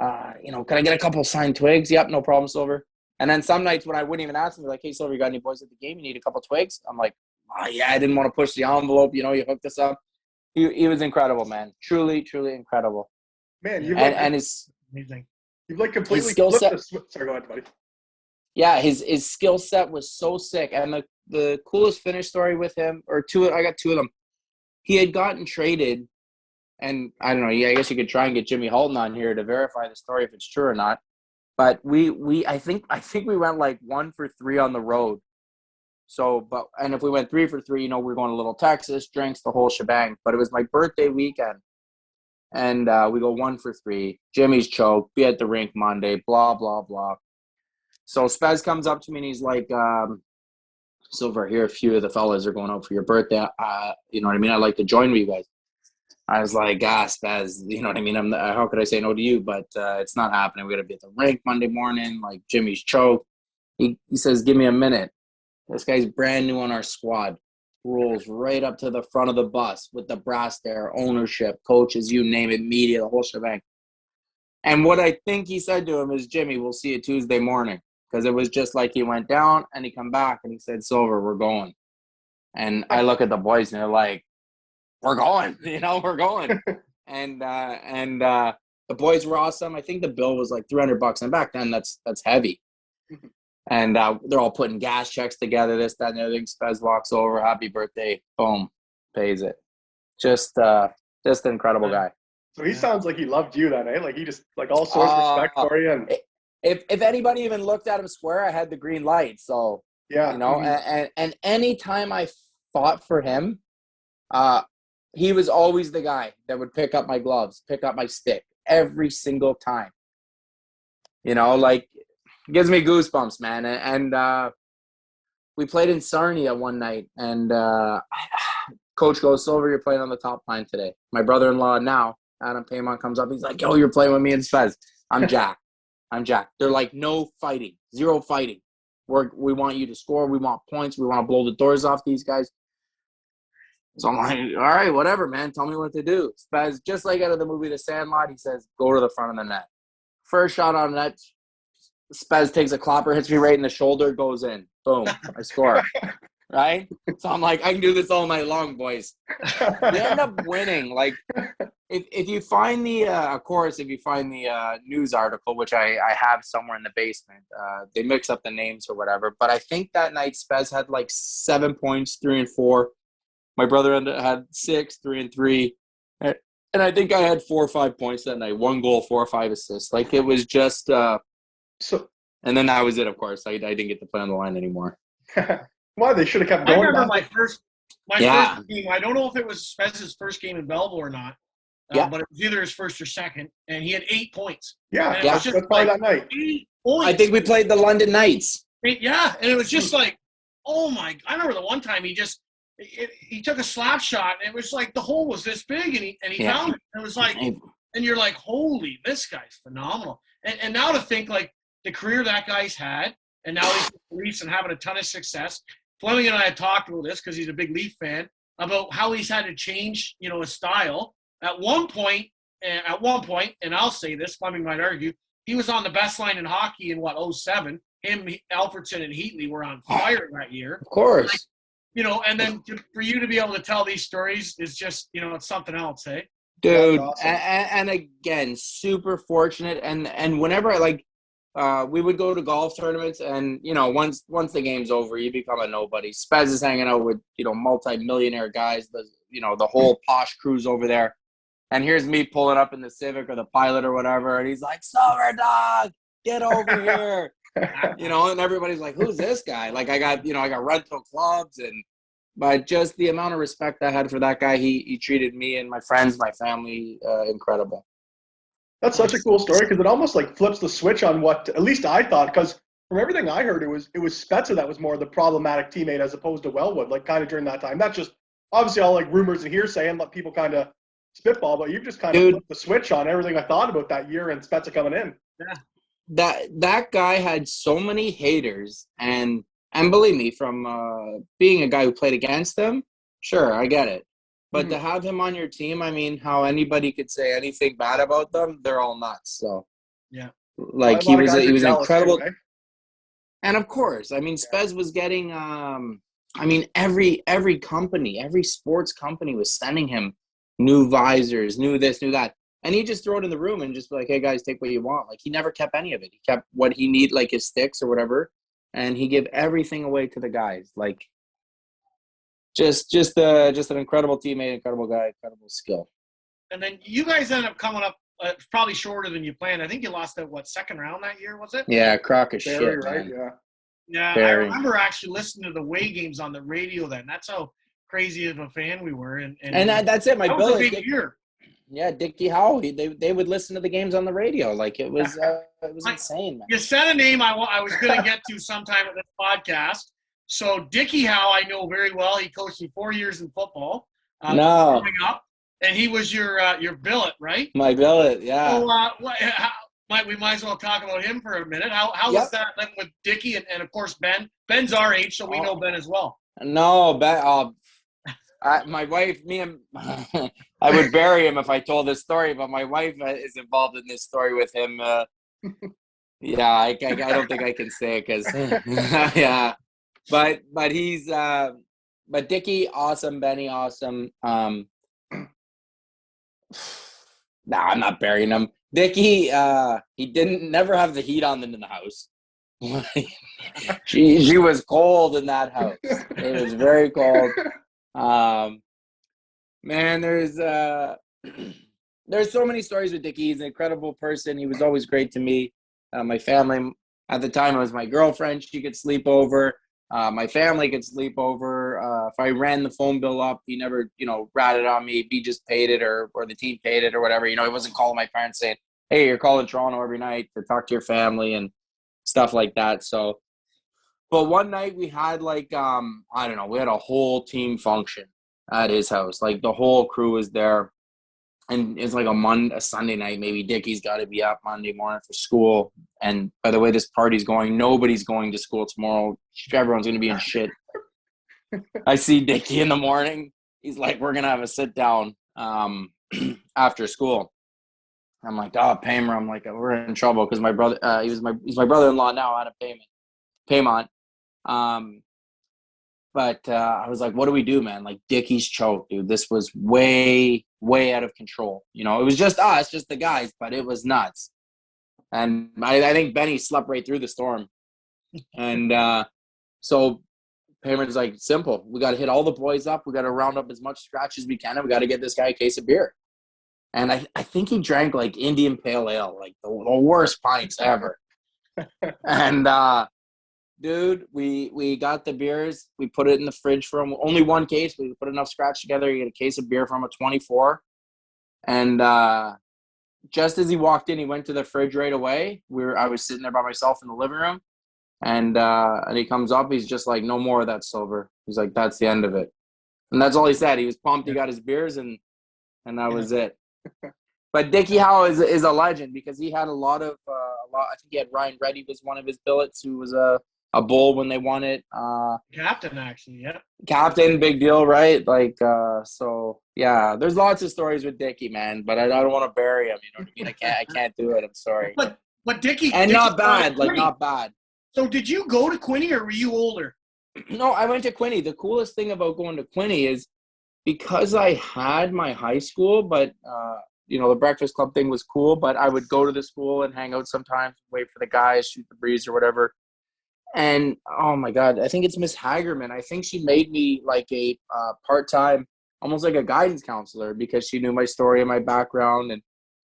can I get a couple signed twigs? Yep, no problem, Silver. And then some nights when I wouldn't even ask him, like, hey, Silver, you got any boys at the game? You need a couple twigs? I'm like, oh, yeah, I didn't want to push the envelope. You hooked us up. He was incredible, man. Truly, truly incredible. Man, you've completely flipped the switch. Sorry, go ahead, buddy. Yeah, his skill set was so sick. And the coolest finish story with him, I got two of them. He had gotten traded, and I don't know, I guess you could try and get Jimmy Halton on here to verify the story if it's true or not. But I think we went like 1 for 3 on the road. So, and if we went 3 for 3, we're going to Little Texas, drinks, the whole shebang. But it was my birthday weekend. And we go 1 for 3. Jimmy's choked, be at the rink Monday, blah, blah, blah. So Spez comes up to me and he's like, Silver, here a few of the fellas are going out for your birthday. You know what I mean? I'd like to join you guys. I was like, Spez, you know what I mean? How could I say no to you? But it's not happening. We got to be at the rink Monday morning. Like Jimmy's choked. He says, give me a minute. This guy's brand new on our squad. Rolls right up to the front of the bus with the brass there, ownership, coaches, you name it, media, the whole shebang. And what I think he said to him is, Jimmy, we'll see you Tuesday morning. Because it was just like he went down and he come back and he said, Silver, we're going. And I look at the boys and they're like, we're going, we're going. and the boys were awesome. I think the bill was like $300. And back then that's heavy. And they're all putting gas checks together, this, that, and the other thing. Spez walks over, happy birthday, boom, pays it. Just an incredible guy. So he sounds like he loved you then, eh? Like he just, like all sorts of respect for you. And if anybody even looked at him square, I had the green light. So, yeah, and any time I fought for him, he was always the guy that would pick up my gloves, pick up my stick every single time. You know, like, it gives me goosebumps, man. And we played in Sarnia one night, and coach goes, Silver, you're playing on the top line today. My brother-in-law now, Adam Paymont, comes up. He's like, yo, you're playing with me and Spez. I'm Jack. They're like, no fighting, zero fighting. We want you to score. We want points. We want to blow the doors off these guys. So I'm like, all right, whatever, man. Tell me what to do. Spez, just like out of the movie The Sandlot, he says, go to the front of the net. First shot on net, Spez takes a clopper, hits me right in the shoulder, goes in. Boom, I score. Right? So I'm like, I can do this all night long, boys. We end up winning. Like, if you find the, of course, if you find the news article, which I have somewhere in the basement, they mix up the names or whatever. But I think that night Spez had like 7 points, 3 and 4. My brother had 6, 3 and 3. And I think I had 4 or 5 points that night. 1 goal, 4 or 5 assists. Like, it was just and then that was it, of course. I didn't get to play on the line anymore. Why? They should have kept going. I remember my first game. I don't know if it was Spez's first game in Belleville or not, but it was either his first or second, and he had 8 points. Yeah, that's probably that night. 8 points. I think we played the London Knights. Yeah, and it was just like, oh my! I remember the one time he took a slap shot, and it was like the hole was this big, and he found it. It was like, and you're like, holy, this guy's phenomenal. And now to think, like, the career that guy's had, and now he's with the Leafs and having a ton of success. Fleming and I had talked about this because he's a big Leaf fan, about how he's had to change, his style. At one point, and I'll say this, Fleming might argue, he was on the best line in hockey in, 07. Him, Alfredson, and Heatley were on fire that year. Of course. Like, and then for you to be able to tell these stories is just, it's something else, eh? Dude, awesome. and again, super fortunate. And whenever we would go to golf tournaments, and once the game's over, you become a nobody. Spez is hanging out with multi-millionaire guys, the whole posh crew's over there, and here's me pulling up in the Civic or the Pilot or whatever, and he's like, Silver Dog, get over here. And everybody's like, who's this guy? Like, I got rental clubs, but just the amount of respect I had for that guy, he treated me and my friends, my family, incredible. That's such a cool story because it almost like flips the switch on what at least I thought. Because from everything I heard, it was Spezza that was more the problematic teammate as opposed to Wellwood. Like, kind of during that time. That's just obviously all like rumors and hearsay and let people kind of spitball. But you've just kind of flipped the switch on everything I thought about that year and Spezza coming in. Yeah. That guy had so many haters, and believe me, from being a guy who played against him, sure, I get it. But to have him on your team, I mean, how anybody could say anything bad about them, they're all nuts. So, yeah, like, he was incredible. Too, eh? And of course, I mean, Spez was getting, every company, every sports company was sending him new visors, new this, new that. And he just throw it in the room and just be like, hey, guys, take what you want. Like, he never kept any of it. He kept what he need, like his sticks or whatever. And he gave everything away to the guys. Like, just an incredible teammate, incredible guy, incredible skill. And then you guys ended up coming up probably shorter than you planned. I think you lost that, second round that year, was it? Yeah, crock of shit, right? man. Yeah, I remember actually listening to the away games on the radio then. That's how crazy of a fan we were. And that's it. My that billet, was a big year. Yeah, Dickie Howe, they would listen to the games on the radio. Like, it was insane, man. You said a name I was going to get to sometime at this podcast. So Dickie Howe, I know very well. He coached me 4 years in football. Growing up, and he was your billet, right? My billet, yeah. So we might as well talk about him for a minute. How was that living with Dickie and of course Ben? Ben's our age, so we know Ben as well. No, Ben. My wife, me and I would bury him if I told this story, but my wife is involved in this story with him. Yeah, I don't think I can say it because yeah. But he's but Dickie, awesome. Benny, awesome. Nah, I'm not burying him. Dickie, he never have the heat on in the house. she was cold in that house. It was very cold. Man, there's so many stories with Dickie. He's an incredible person. He was always great to me. My family at the time, it was my girlfriend. She could sleep over. My family could sleep over. If I ran the phone bill up, he never, ratted on me. He just paid it or the team paid it or whatever. He wasn't calling my parents saying, hey, you're calling Toronto every night to talk to your family and stuff like that. So, but one night we had we had a whole team function at his house. Like the whole crew was there. And it's like a Sunday night, maybe Dickie's got to be up Monday morning for school. And by the way this party's going, nobody's going to school tomorrow. Everyone's going to be in shit. I see Dickie in the morning. He's like, we're going to have a sit down after school. I'm like, oh, Paymer. I'm like, we're in trouble because my brother, he's my brother-in-law now out of Paymont. But I was like, what do we do, man? Like, Dickie's choked, dude. This was way, way out of control. It was just us, just the guys, but it was nuts. And I think Benny slept right through the storm. And so Payment's like, simple. We got to hit all the boys up. We got to round up as much scratch as we can, and we got to get this guy a case of beer. And I think he drank, like, Indian Pale Ale, like the worst pints ever. And dude, we got the beers. We put it in the fridge for him. Only one case. We put enough scratch together. You get a case of beer from a 24. And just as he walked in, he went to the fridge right away. I was sitting there by myself in the living room. And he comes up. He's just like, no more of that silver. He's like, that's the end of it. And that's all he said. He was pumped. He got his beers, and that was it. But Dickie Howe is a legend because he had I think he had Ryan Reddy was one of his billets, who was a bull when they won it. Captain, actually, yeah. Captain, big deal, right? Like, so yeah, there's lots of stories with Dickie, man, but I don't want to bury him. You know what I mean? I can't do it. I'm sorry. But Dickie, and not bad, not bad. So did you go to Quinny or were you older? No, I went to Quinny. The coolest thing about going to Quinny is because I had my high school, but the Breakfast Club thing was cool, but I would go to the school and hang out sometimes, wait for the guys, shoot the breeze or whatever. And, oh, my God, I think it's Miss Hagerman. I think she made me like a part-time, almost like a guidance counselor because she knew my story and my background.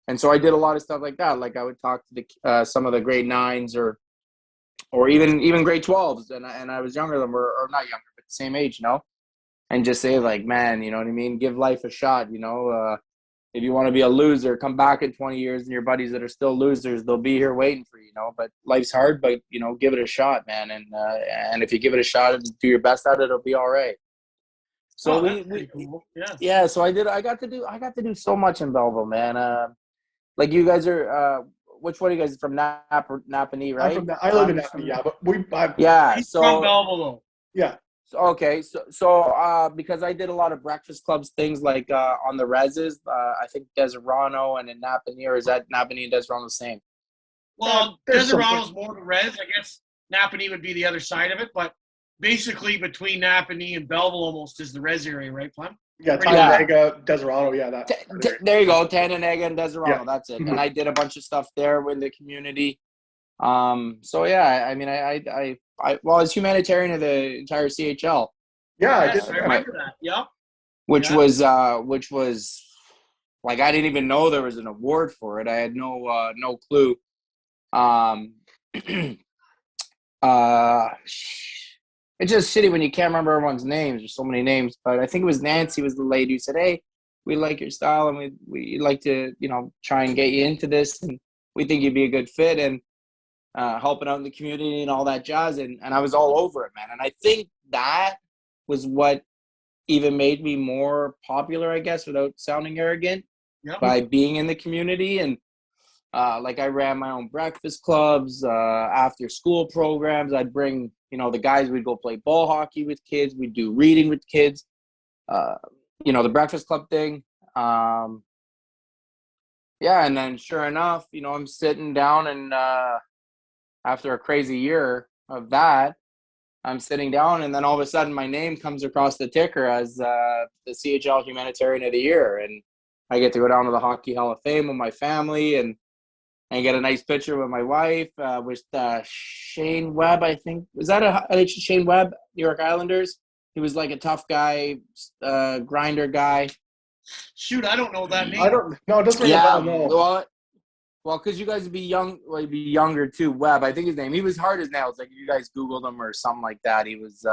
And so I did a lot of stuff like that. Like I would talk to some of the grade 9s or even grade 12s. And I was younger than them, or not younger, but the same age, and just say like, man, you know what I mean? Give life a shot, if you want to be a loser, come back in 20 years and your buddies that are still losers, they'll be here waiting for you, But life's hard, but, give it a shot, man. And if you give it a shot and do your best at it, it'll be all right. So cool. Yeah. So I got to do so much in Belleville, man. Like you guys are, which one of you guys is from Napanee, right? I live in Napanee, yeah, but He's from Belleville, though. Yeah. Okay, so because I did a lot of Breakfast Clubs things like on the reses, I think Deserano and in Napanee, or is that Napanee and Deserano the same? Well, Deserano's more the res. I guess Napanee would be the other side of it, but basically between Napanee and Belleville almost is the res area, right, Flem? Yeah, Tananega, Deserano, yeah. There you go, Tananega and Deserano, yeah. That's it. Mm-hmm. And I did a bunch of stuff there with the community. So yeah, I mean, I was humanitarian of the entire CHL. Yeah, yes, I remember that. Yep. Which was like I didn't even know there was an award for it. I had no clue. It's just shitty when you can't remember everyone's names. There's so many names, but I think it was Nancy was the lady who said, "Hey, we like your style and we like to try and get you into this, and we think you'd be a good fit." And helping out in the community and all that jazz. And I was all over it, man. And I think that was what even made me more popular, I guess, without sounding arrogant, by being in the community. And like I ran my own breakfast clubs, after school programs. I'd bring, the guys, we'd go play ball hockey with kids. We'd do reading with kids, the breakfast club thing. And then sure enough, I'm sitting down and, after a crazy year of that, I'm sitting down, and then all of a sudden my name comes across the ticker as the CHL Humanitarian of the Year. And I get to go down to the Hockey Hall of Fame with my family and get a nice picture with my wife, with Shane Webb, I think. Was that Shane Webb, New York Islanders? He was like a tough guy, grinder guy. Shoot, I don't know that name. I don't know. It doesn't ring a bell, no. Well, Well, because you guys would be young, well, you'd be younger too. Webb, I think his name. He was hard as nails. Like, if you guys Googled him or something like that, he was.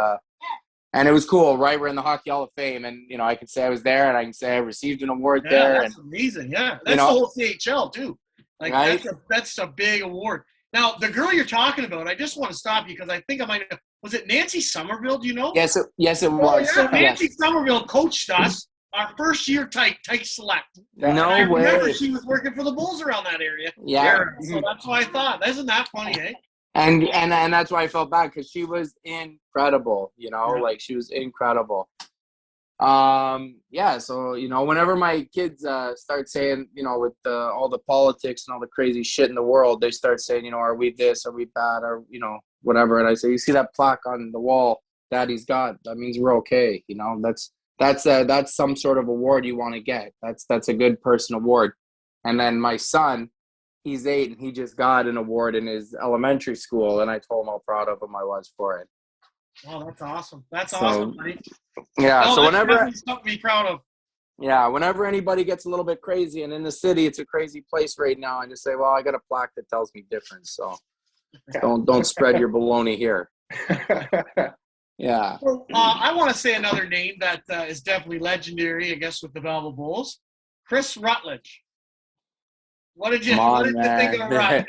And it was cool, right? We're in the Hockey Hall of Fame, and I can say I was there, and I can say I received an award there. That's amazing. Yeah, that's the whole CHL too. Like, right? that's a big award. Now, the girl you're talking about, I just want to stop you because I think I might have. Was it Nancy Somerville? Do you know? Yes, it was. Yeah, Nancy Somerville coached us our first year tight select. No I remember way. she was working for the Bulls around that area. Yeah. So that's why I thought. Isn't that funny, eh? And that's why I felt bad, because she was incredible, like she was incredible. Yeah, so, whenever my kids start saying, with all the politics and all the crazy shit in the world, they start saying, are we this, are we that, or, whatever. And I say, you see that plaque on the wall Daddy's got, that means we're okay. That's some sort of award you want to get. That's a good person award. And then my son, he's 8, and he just got an award in his elementary school, and I told him how proud of him I was for it. Oh, that's awesome. That's awesome, buddy. Yeah, so whenever something to be proud of. Yeah, whenever anybody gets a little bit crazy, and in the city it's a crazy place right now, I just say, well, I got a plaque that tells me different, so don't spread your baloney here. Yeah. Well, I want to say another name that is definitely legendary, I guess, with the Belleville Bulls. Chris Rutledge. What did you think of Rutledge?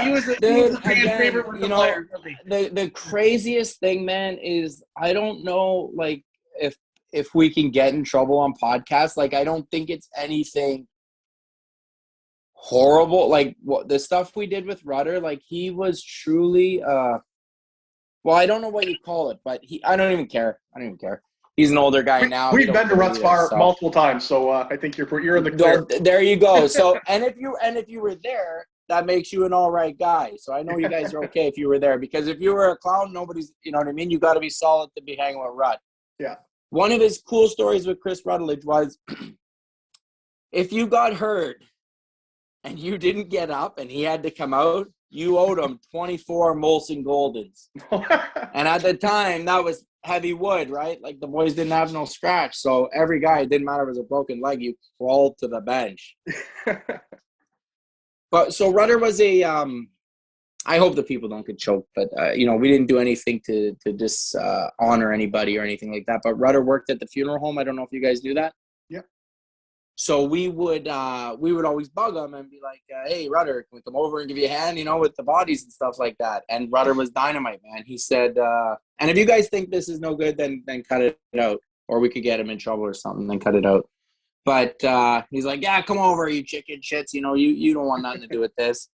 He was a fan favorite with the players, really. The craziest thing, man, is I don't know, like, if we can get in trouble on podcasts. Like, I don't think it's anything horrible. Like, what the stuff we did with Rudder, like, he was truly well, I don't know what you call it, but I don't even care. He's an older guy now. We've been to Rutt's bar multiple times, so I think you're in the clear. There you go. So, and if you were there, that makes you an all right guy. So I know you guys are okay if you were there, because if you were a clown, nobody's. You know what I mean? You got to be solid to be hanging with Rutt. Yeah. One of his cool stories with Chris Rutledge was, if you got hurt and you didn't get up and he had to come out, you owed him 24 Molson Goldens. And at the time, that was heavy wood, right? Like, the boys didn't have no scratch. So every guy, it didn't matter if it was a broken leg, you crawled to the bench. But so Rudder was I hope the people don't get choked, but, we didn't do anything to dishonor anybody or anything like that. But Rudder worked at the funeral home. I don't know if you guys knew that. Yep. So we would always bug him and be like, hey, Rudder, can we come over and give you a hand, with the bodies and stuff like that? And Rudder was dynamite, man. He said, and if you guys think this is no good, then cut it out. Or we could get him in trouble or something, then cut it out. But he's like, yeah, come over, you chicken shits. You don't want nothing to do with this.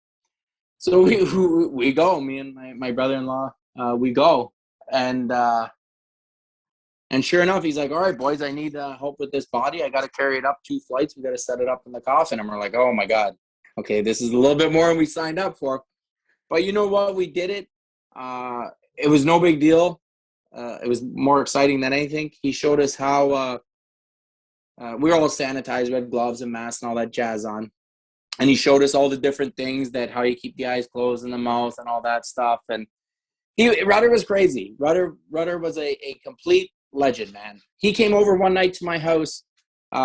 So we go, me and my brother-in-law, we go. And sure enough, he's like, all right, boys, I need help with this body. I got to carry it up 2 flights. We got to set it up in the coffin. And we're like, oh, my God. Okay, this is a little bit more than we signed up for. But you know what? We did it. It was no big deal. It was more exciting than anything. He showed us how we were all sanitized. We had gloves and masks and all that jazz on. And he showed us all the different things, that how you keep the eyes closed and the mouth and all that stuff. And Rudder was crazy. Rudder was a complete legend, man. He came over one night to my house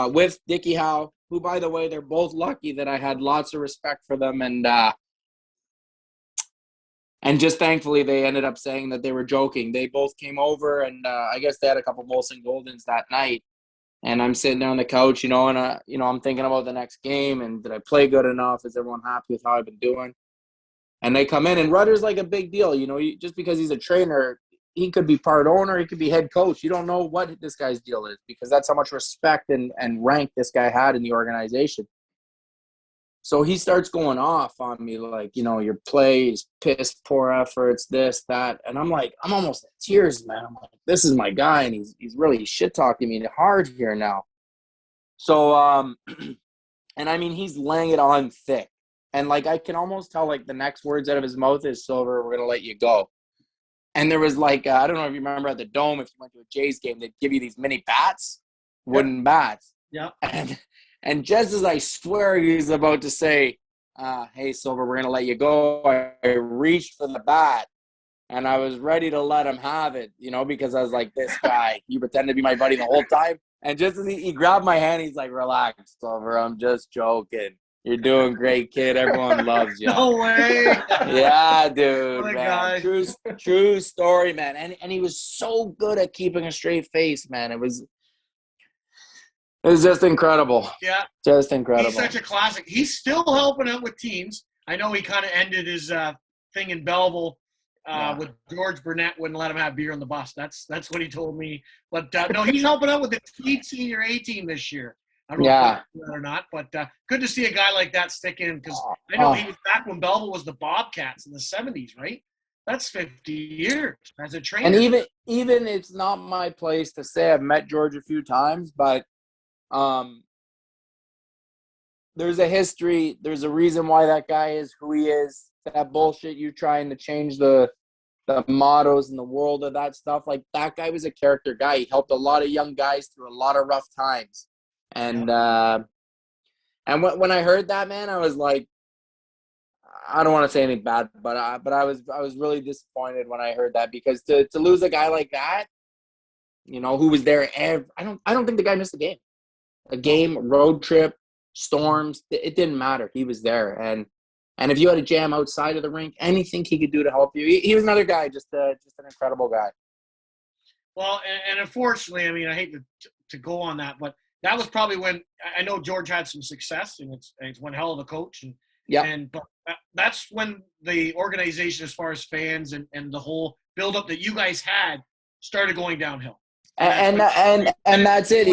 with Dickie Howe, who, by the way, they're both lucky that I had lots of respect for them. And just thankfully, they ended up saying that they were joking. They both came over, and I guess they had a couple Molson Goldens that night. And I'm sitting there on the couch, and I'm thinking about the next game, and did I play good enough? Is everyone happy with how I've been doing? And they come in, and Rudder's like a big deal. Just because he's a trainer, he could be part owner, he could be head coach. You don't know what this guy's deal is, because that's how much respect and rank this guy had in the organization. So he starts going off on me like, your play is piss poor efforts, this, that. And I'm like, I'm almost in tears, man. I'm like, this is my guy, and he's really shit-talking me hard here now. So, and I mean, he's laying it on thick. And, like, I can almost tell, like, the next words out of his mouth is, Silver, we're going to let you go. And there was, like, I don't know if you remember at the Dome, if you went to a Jays game, they'd give you these mini bats, wooden bats. Yeah. And just as I swear he's about to say, hey, Silver, we're going to let you go, I reached for the bat, and I was ready to let him have it, because I was like, this guy, you pretend to be my buddy the whole time. And just as he grabbed my hand, he's like, relax, Silver, I'm just joking. You're doing great, kid. Everyone loves you. No way. Yeah, dude, What a man. guy. True story, man. And he was so good at keeping a straight face, man. It was just incredible. Yeah. Just incredible. He's such a classic. He's still helping out with teams. I know he kind of ended his thing in Belleville with George Burnett wouldn't let him have beer on the bus. That's what he told me. But no, he's helping out with the Tweed Senior A team this year. I don't know if that's or not, but good to see a guy like that stick in because I know he was back when Belleville was the Bobcats in the 70s, right? That's 50 years as a trainer. And even it's not my place to say I've met George a few times, but there's a history. There's a reason why that guy is who he is. That bullshit you trying to change the mottos in the world of that stuff. Like that guy was a character guy. He helped a lot of young guys through a lot of rough times. And when I heard that, man, I was like, I don't want to say anything bad, but I was really disappointed when I heard that because to lose a guy like that, you know, who was there I don't think the guy missed a game, road trip, storms. It didn't matter. He was there, and if you had a jam outside of the rink, anything he could do to help you. He was another guy, just an incredible guy. Well, and unfortunately, I mean, I hate to go on that, but that was probably when I know George had some success, and it's one hell of a coach, but that's when the organization, as far as fans and the whole buildup that you guys had, started going downhill. And that's it.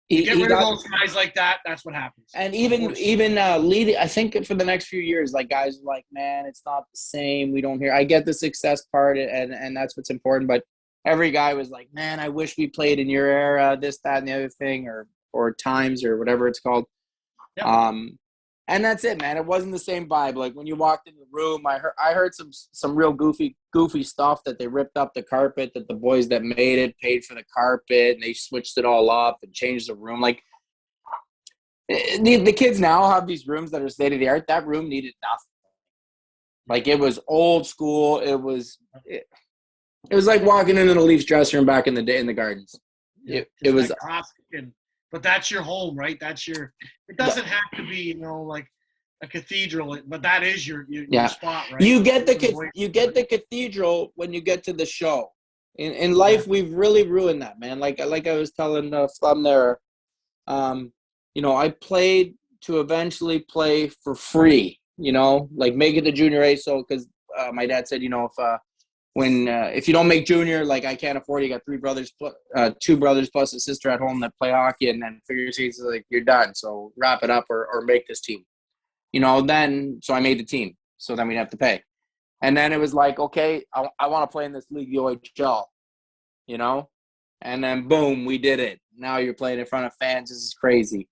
He get rid of those guys like that. That's what happens. And even leading, I think for the next few years, like guys are like, man, it's not the same. We don't hear. I get the success part, and that's what's important, but. Every guy was like, man, I wish we played in your era, this, that, and the other thing, or times, or whatever it's called. Yep. And that's it, man. It wasn't the same vibe. Like when you walked into the room, I heard some real goofy stuff that they ripped up the carpet, that the boys that made it paid for the carpet, and they switched it all up and changed the room. Like the kids now have these rooms that are state of the art. That room needed nothing. Like it was old school. It was like walking into the Leafs dressing room back in the day in the Gardens. It was but that's your home, right? It doesn't have to be, you know, like a cathedral, but that is your spot, right? You get the cathedral when you get to the show. In life, we've really ruined that, man. Like I was telling Flem there, you know, I played to eventually play for free, you know, like make it to junior A. So, because my dad said, you know, if you don't make junior, like I can't afford you got 2 brothers plus a sister at home that play hockey, and then figure he's like, you're done. So wrap it up or make this team. You know, so I made the team. So then we'd have to pay. And then it was like, okay, I want to play in this league, the OHL, you know? And then boom, we did it. Now you're playing in front of fans. This is crazy.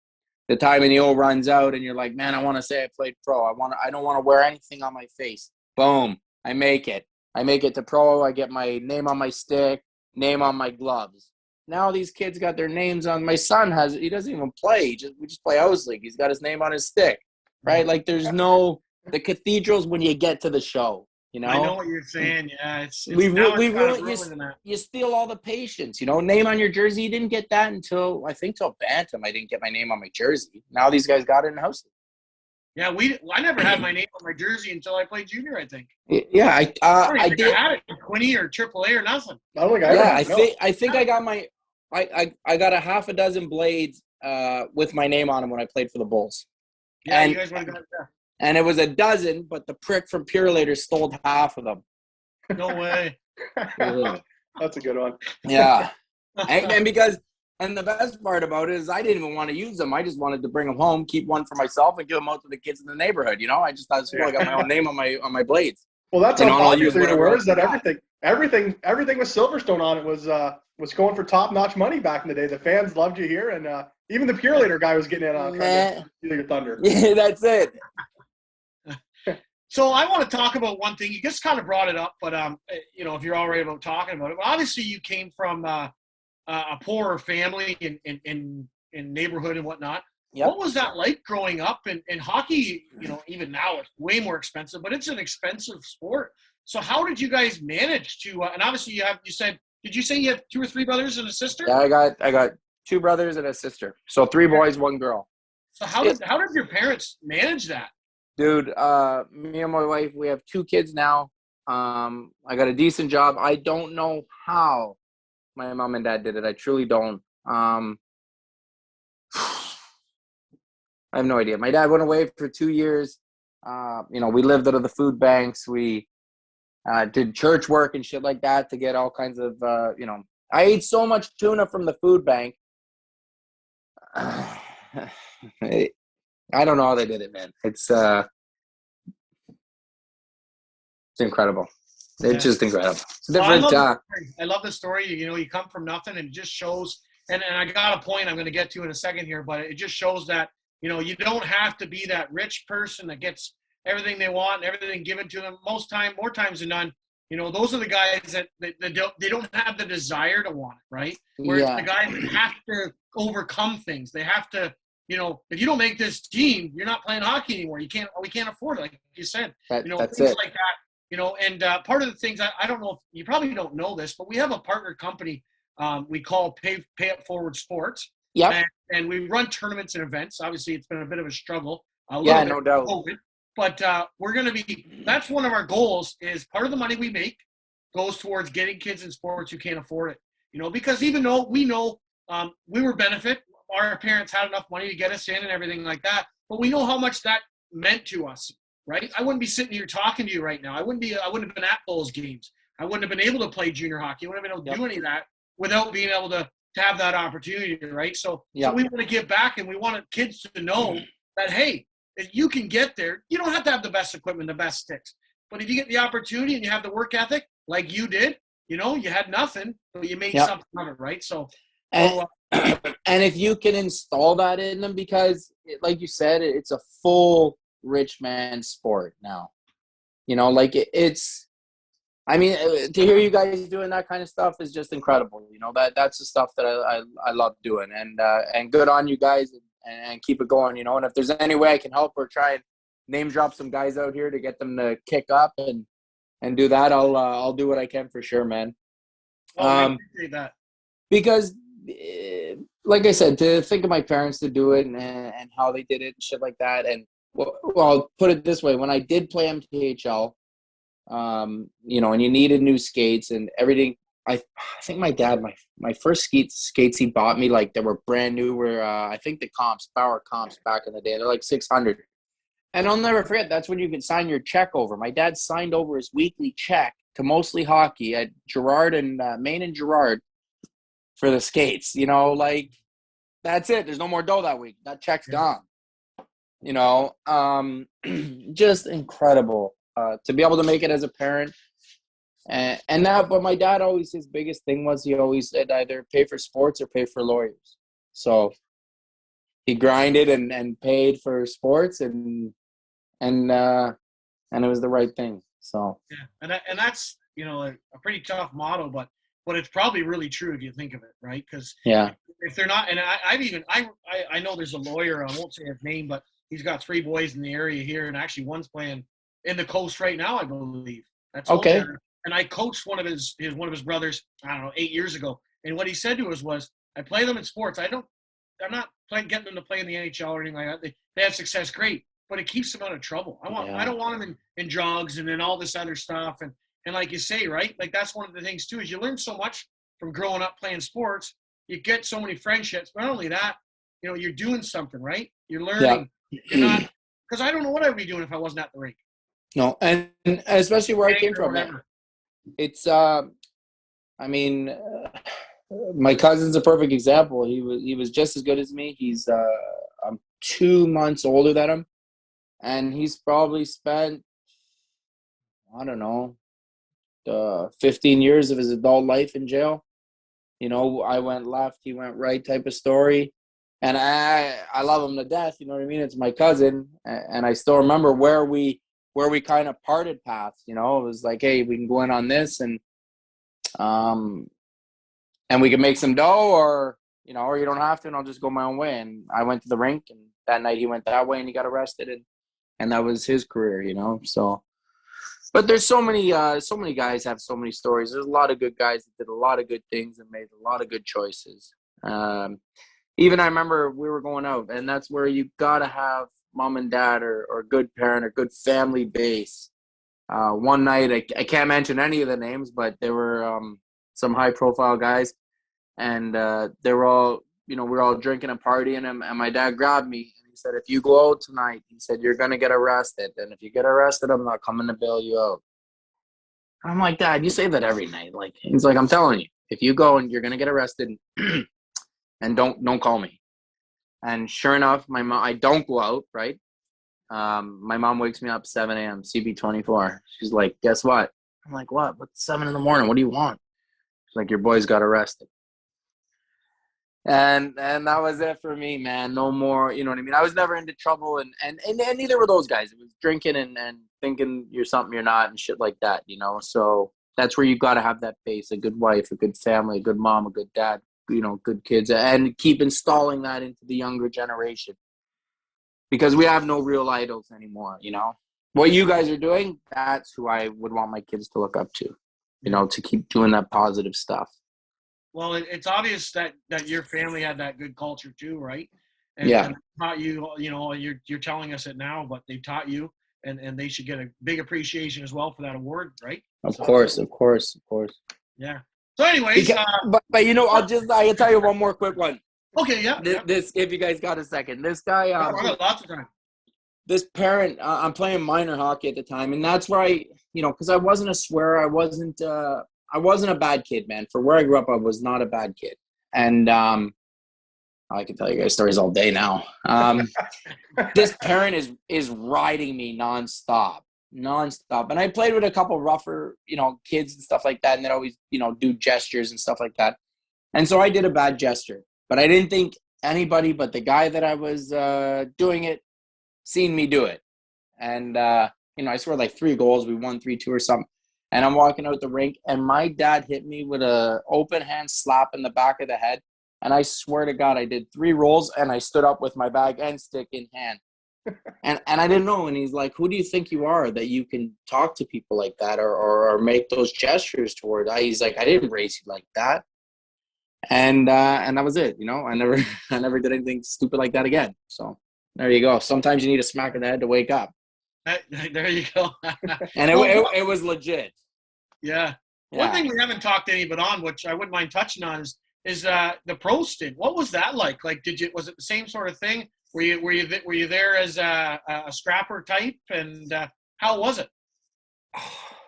The time in the O runs out and you're like, man, I want to say I played pro. I don't want to wear anything on my face. Boom, I make it. I make it to pro. I get my name on my stick, name on my gloves. Now these kids got their names on. My son he doesn't even play. We just play house league. He's got his name on his stick, right? Like there's the cathedrals when you get to the show. You know. I know what you're saying. Yeah, you steal all the patience. You know, name on your jersey. You didn't get that till Bantam. I didn't get my name on my jersey. Now these guys got it in house league. Yeah, I never had my name on my jersey until I played junior, I think. Yeah, I did. I had it in Quinny or AAA or nothing. I think I got I got a half a dozen blades with my name on them when I played for the Bulls. Yeah, you guys went there. And it was a dozen, but the prick from Purelator stole half of them. No way. That's a good one. Yeah. And the best part about it is I didn't even want to use them. I just wanted to bring them home, keep one for myself, and give them out to the kids in the neighborhood. You know, I just thought, I got my own name on my blades. Well, that's how popular it was. That everything with Silverstone on it was going for top-notch money back in the day. The fans loved you here, and even the Purelator guy was getting in on your thunder. Yeah, that's it. So I want to talk about one thing. You just kind of brought it up, but you know, if you're already about talking about it, but obviously you came from a poorer family in neighborhood and whatnot. Yep. What was that like growing up? And hockey, you know, even now it's way more expensive, but it's an expensive sport. So how did you guys manage to? And obviously did you say you have 2 or 3 brothers and a sister? Yeah, I got 2 brothers and a sister. So 3 boys, 1 girl. So how did your parents manage that? Dude, me and my wife, we have 2 kids now. I got a decent job. I don't know how my mom and dad did it. I truly don't. I have no idea. My dad went away for 2 years. We lived out of the food banks. We did church work and shit like that to get all kinds of, I ate so much tuna from the food bank. I don't know how they did it, man. It's incredible. It's just incredible. It's different. I love the story. You come from nothing, and it just shows. And I got a point I'm going to get to in a second here, but it just shows that you don't have to be that rich person that gets everything they want and everything given to them. More times than none, those are the guys that they don't have the desire to want it, right? Whereas the guys that have to overcome things. They have to. If you don't make this team, you're not playing hockey anymore. We can't afford it, like you said. That's things it. like that. And part of the things I don't know if you probably don't know this, but we have a partner company we call Pay It Forward Sports. Yeah. And we run tournaments and events. Obviously, it's been a bit of a struggle. No doubt. COVID, but we're going to be. That's one of our goals. Is part of the money we make goes towards getting kids in sports who can't afford it. Because even though we know we were benefit. Our parents had enough money to get us in and everything like that, but we know how much that meant to us, right? I wouldn't be sitting here talking to you right now. I wouldn't have been at those games. I wouldn't have been able to play junior hockey. I wouldn't have been able to do any of that without being able to have that opportunity, right? So we want to give back, and we want kids to know that, hey, if you can get there, you don't have to have the best equipment, the best sticks. But if you get the opportunity and you have the work ethic like you did, you had nothing, but you made something of it, right? And if you can install that in them, because like you said, it's a full rich man sport now. I mean, to hear you guys doing that kind of stuff is just incredible. That's the stuff that I love doing, and good on you guys, and keep it going. And if there's any way I can help or try and name drop some guys out here to get them to kick up and do that, I'll do what I can for sure, man. I appreciate that. Because like I said, to think of my parents to do it and how they did it and shit like that. And well, I'll put it this way. When I did play MTHL, and you needed new skates and everything, I think my dad, my first skates he bought me, like, they were brand new, were I think the Power Comps back in the day. They're like $600. And I'll never forget, that's when you could sign your check over. My dad signed over his weekly check to Mostly Hockey at Girard and Maine and Girard for the skates. That's it. There's no more dough that week. That check's gone. Just incredible to be able to make it as a parent. And that, but my dad always, his biggest thing was, he always said either pay for sports or pay for lawyers. So he grinded and paid for sports, and it was the right thing. So and that's a pretty tough motto, but it's probably really true if you think of it, right? Because if they're not, and I know there's a lawyer, I won't say his name, but he's got 3 boys in the area here, and actually one's playing in the coast right now, I believe. That's okay. And I coached one of his brothers, I don't know, 8 years ago, and what he said to us was, I play them in sports. I'm not getting them to play in the NHL or anything like that. They have success, great, but it keeps them out of trouble. I don't want them in drugs and then all this other stuff. And like you say, right, like that's one of the things too, is you learn so much from growing up playing sports. You get so many friendships. Not only that, you're doing something, right? You're learning. Yeah. You're not, because I don't know what I would be doing if I wasn't at the rink. No, and especially where I came from, man. It's my cousin's a perfect example. He was just as good as me. He's I'm 2 months older than him, and he's probably spent, I don't know, 15 years of his adult life in jail. I went left, he went right type of story. And I love him to death, you know what I mean? It's my cousin, and I still remember where we kind of parted paths. It was like, hey, we can go in on this, and we can make some dough, or you don't have to, and I'll just go my own way. And I went to the rink, and that night he went that way, and he got arrested, and that was his career, So, but there's so many guys have so many stories. There's a lot of good guys that did a lot of good things and made a lot of good choices. even I remember we were going out, and that's where you got to have mom and dad or a good parent or good family base. One night, I can't mention any of the names, but there were some high-profile guys, and they were all, we were all drinking and partying, and my dad grabbed me, and he said, if you go out tonight, he said, you're going to get arrested, and if you get arrested, I'm not coming to bail you out. I'm like, Dad, you say that every night. Like, he's like, I'm telling you, if you go and you're going to get arrested, and don't call me. And sure enough, my mom, I don't go out, right? My mom wakes me up 7 a.m., CB24. She's like, guess what? I'm like, what? What's 7 in the morning? What do you want? She's like, your boys got arrested. And that was it for me, man. No more, you know what I mean? I was never into trouble, and neither were those guys. It was drinking and thinking you're something you're not and shit like that, So that's where you got to have that base, a good wife, a good family, a good mom, a good dad, good kids, and keep installing that into the younger generation. Because we have no real idols anymore, What you guys are doing, that's who I would want my kids to look up to, to keep doing that positive stuff. Well, it's obvious that your family had that good culture too, right? And, yeah. And taught you, you're telling us it now, but they taught you, and they should get a big appreciation as well for that award, right? Of course. Yeah. So anyways. But I'll tell you one more quick one. Okay, yeah. This, if you guys got a second. This guy. I got lots of time. This parent, I'm playing minor hockey at the time, and that's where because I wasn't a swearer, I wasn't a bad kid, man. For where I grew up, I was not a bad kid. And I can tell you guys stories all day now. This parent is riding me nonstop. And I played with a couple rougher, kids and stuff like that, and they'd always, do gestures and stuff like that. And so I did a bad gesture, but I didn't think anybody but the guy that I was doing it seen me do it. And, I scored like 3 goals. We won 3-2 or something. And I'm walking out the rink, and my dad hit me with a open hand slap in the back of the head. And I swear to God, I did 3 rolls, and I stood up with my bag and stick in hand. And I didn't know. And he's like, who do you think you are that you can talk to people like that or make those gestures toward? He's like, I didn't raise you like that. And that was it. I never did anything stupid like that again. So there you go. Sometimes you need a smack in the head to wake up. There you go. And it was legit. Yeah. One thing we haven't talked any but on, which I wouldn't mind touching on, is the pro stint. What was that like? Like, was it the same sort of thing? Were you there as a scrapper type, and how was it?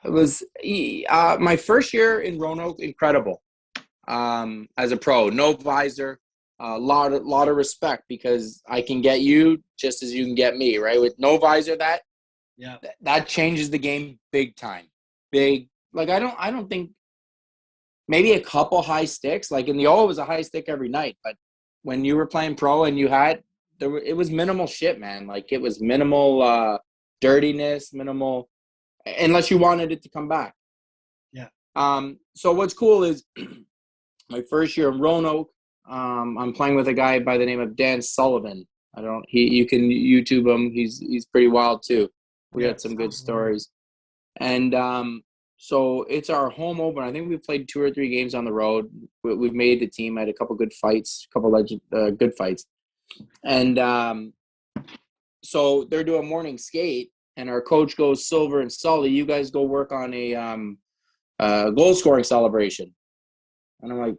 It was my first year in Roanoke. Incredible. As a pro, no visor, a lot of respect, because I can get you just as you can get me, right? With no visor, that changes the game big time. Big. Like, I don't think, maybe a couple high sticks. Like in the O, it was a high stick every night. But when you were playing pro and it was minimal shit, man. Like, it was minimal dirtiness, minimal, unless you wanted it to come back. Yeah. So what's cool is my first year in Roanoke, I'm playing with a guy by the name of Dan Sullivan. You can YouTube him. He's pretty wild too. We got some good stories. And so it's our home opener. I think we played 2 or 3 games on the road. We've made the team. I had a couple good fights, good fights. And so they're doing morning skate, and our coach goes, Silver and Sully, you guys go work on a goal scoring celebration. And I'm like,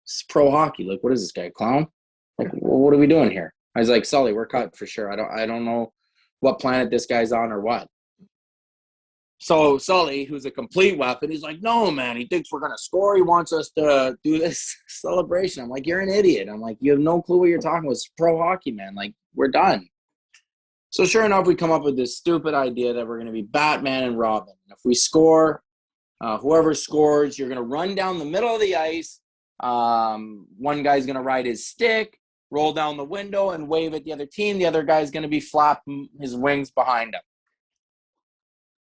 it's pro hockey. Like, what is this guy, a clown? Like, well, what are we doing here? I was like, Sully, we're cut for sure. I don't know what planet this guy's on or what. So Sully, who's a complete weapon, he's like, no, man, he thinks we're going to score. He wants us to do this celebration. I'm like, you're an idiot. I'm like, you have no clue what you're talking about. It's pro hockey, man. Like, we're done. So sure enough, we come up with this stupid idea that we're going to be Batman and Robin. If we score, whoever scores, you're going to run down the middle of the ice. One guy's going to ride his stick, roll down the window, and wave at the other team. The other guy's going to be flapping his wings behind him.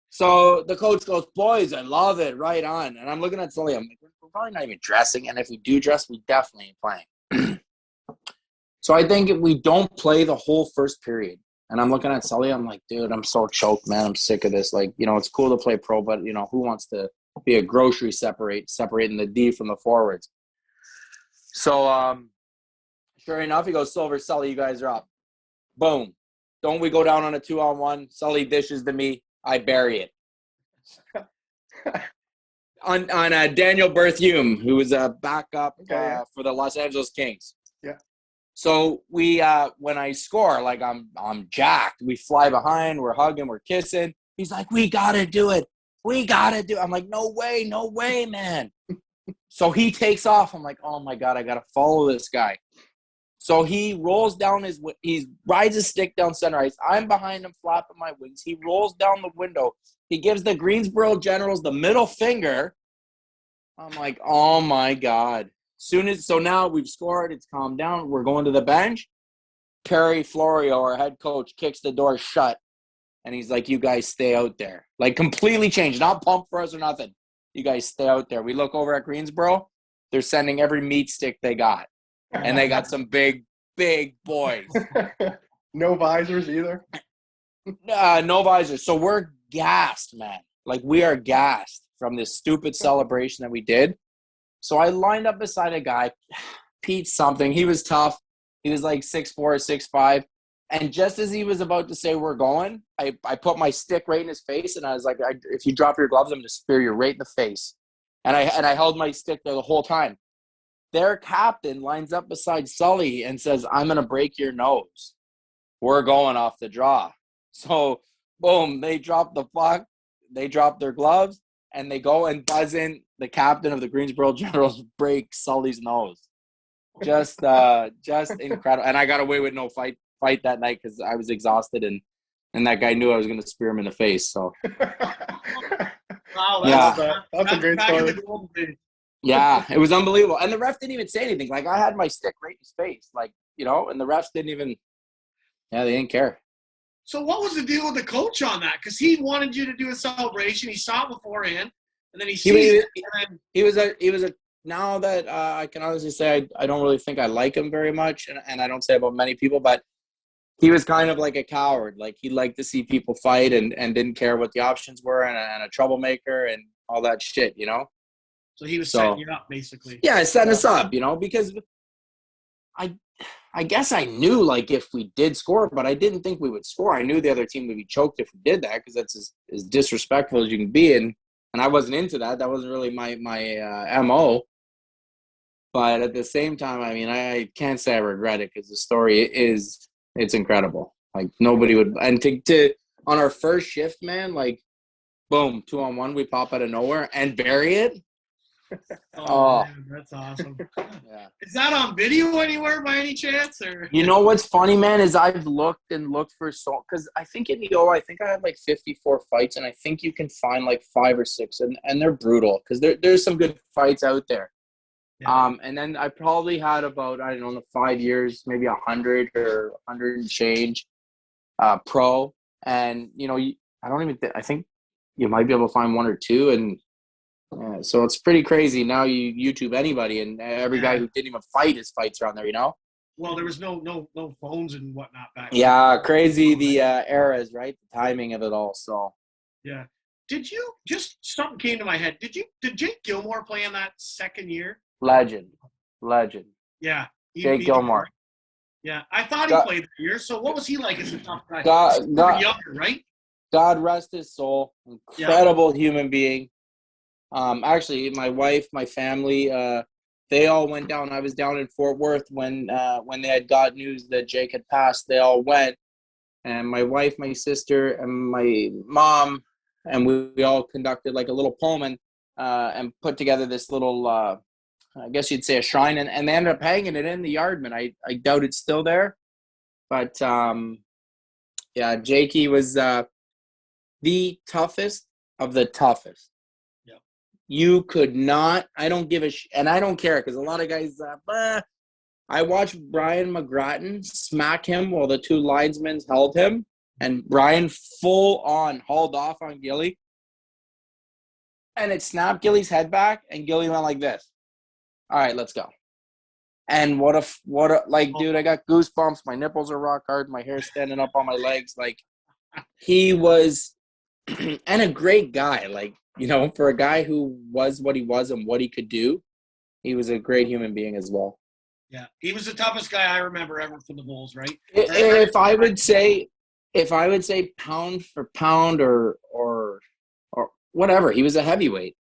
So the coach goes, boys, I love it. Right on. And I'm looking at Sully. I'm like, we're probably not even dressing. And if we do dress, we definitely ain't playing. So I think if we don't play the whole first period, and I'm looking at Sully, I'm like, dude, I'm so choked, man. I'm sick of this. Like, it's cool to play pro, but, who wants to be a grocery separating the D from the forwards? So Sure enough, he goes, Silver, Sully, you guys are up. Boom. Don't we go down on a 2-on-1? Sully dishes to me. I bury it. on Daniel Berthume, who was a backup for the Los Angeles Kings. Yeah. So we, when I score, like I'm jacked. We fly behind. We're hugging. We're kissing. He's like, we got to do it. We got to do it. I'm like, no way, man. So he takes off. I'm like, oh, my God, I got to follow this guy. So he rolls down he rides his stick down center ice. I'm behind him flapping my wings. He rolls down the window. He gives the Greensboro Generals the middle finger. I'm like, oh, my God. So now we've scored. It's calmed down. We're going to the bench. Perry Florio, our head coach, kicks the door shut. And he's like, you guys stay out there. Like, completely changed. Not pumped for us or nothing. You guys stay out there. We look over at Greensboro. They're sending every meat stick they got. And they got some big boys. No visors either? No visors. So we're gassed, man. Like, we are gassed from this stupid celebration that we did. So I lined up beside a guy, Pete something. He was tough. He was like 6'4", 6'5". And just as he was about to say we're going, I put my stick right in his face, and I was like, if you drop your gloves, I'm going to spear you right in the face. And I held my stick there the whole time. Their captain lines up beside Sully and says, I'm going to break your nose. We're going off the draw. So, boom, they drop the puck. They drop their gloves, and they go and buzz in the captain of the Greensboro Generals break Sully's nose. Just incredible. And I got away with no fight that night because I was exhausted, and that guy knew I was going to spear him in the face. So, wow, that's a great story. Yeah, it was unbelievable. And the ref didn't even say anything. Like, I had my stick right in his face, like, and the refs didn't even, they didn't care. So what was the deal with the coach on that? Because he wanted you to do a celebration. He saw it beforehand, and then he sees it. He was a. Now that I can honestly say I don't really think I like him very much, and I don't say about many people, but he was kind of like a coward. Like, he liked to see people fight and didn't care what the options were, and a troublemaker and all that shit, So he was setting you up, basically. Yeah, setting us up, because I guess I knew, like, if we did score, but I didn't think we would score. I knew the other team would be choked if we did that, because that's as disrespectful as you can be, and I wasn't into that. That wasn't really my MO. But at the same time, I mean, I can't say I regret it, because the story it's incredible. Like, nobody would – and to on our first shift, man, like, boom, 2-on-1, we pop out of nowhere and bury it. Oh, man, that's awesome. Yeah. Is that on video anywhere by any chance? Or What's funny, man, is I've looked for because I think in the I think I had like 54 fights, and I think you can find like 5 or 6, and they're brutal because there's some good fights out there. Yeah. And then I probably had about, I don't know, 5 years, maybe 100 or 100 and change pro, and I don't even I think you might be able to find 1 or 2, and yeah, so it's pretty crazy. Now you YouTube anybody, and every guy who didn't even fight his fights around there, Well, there was no phones and whatnot back then. Yeah, crazy the eras, right? The timing of it all. So. Yeah. Did you something came to my head? Did Jake Gilmore play in that second year? Legend. Yeah. Jake Gilmore. Yeah, I thought he played the year. So what was he like as a tough guy? Younger, right? God rest his soul. Incredible human being. Actually, my wife, my family, they all went down. I was down in Fort Worth when they had got news that Jake had passed. They all went, and my wife, my sister, and my mom, and we all conducted like a little poem and put together this little, I guess you'd say a shrine, and they ended up hanging it in the yard, man. I doubt it's still there, but yeah, Jakey was the toughest of the toughest. You could not, I don't give a and I don't care, because a lot of guys, I watched Brian McGrattan smack him while the 2 linesmen held him, and Brian full on hauled off on Gilly, and it snapped Gilly's head back, and Gilly went like this. All right, let's go. And what a like, dude, I got goosebumps. My nipples are rock hard. My hair's standing up on my legs. Like, he was, and a great guy, like, for a guy who was what he was and what he could do, he was a great human being as well. Yeah, he was the toughest guy I remember ever for the Bulls, right? If I would say pound for pound or whatever, he was a heavyweight.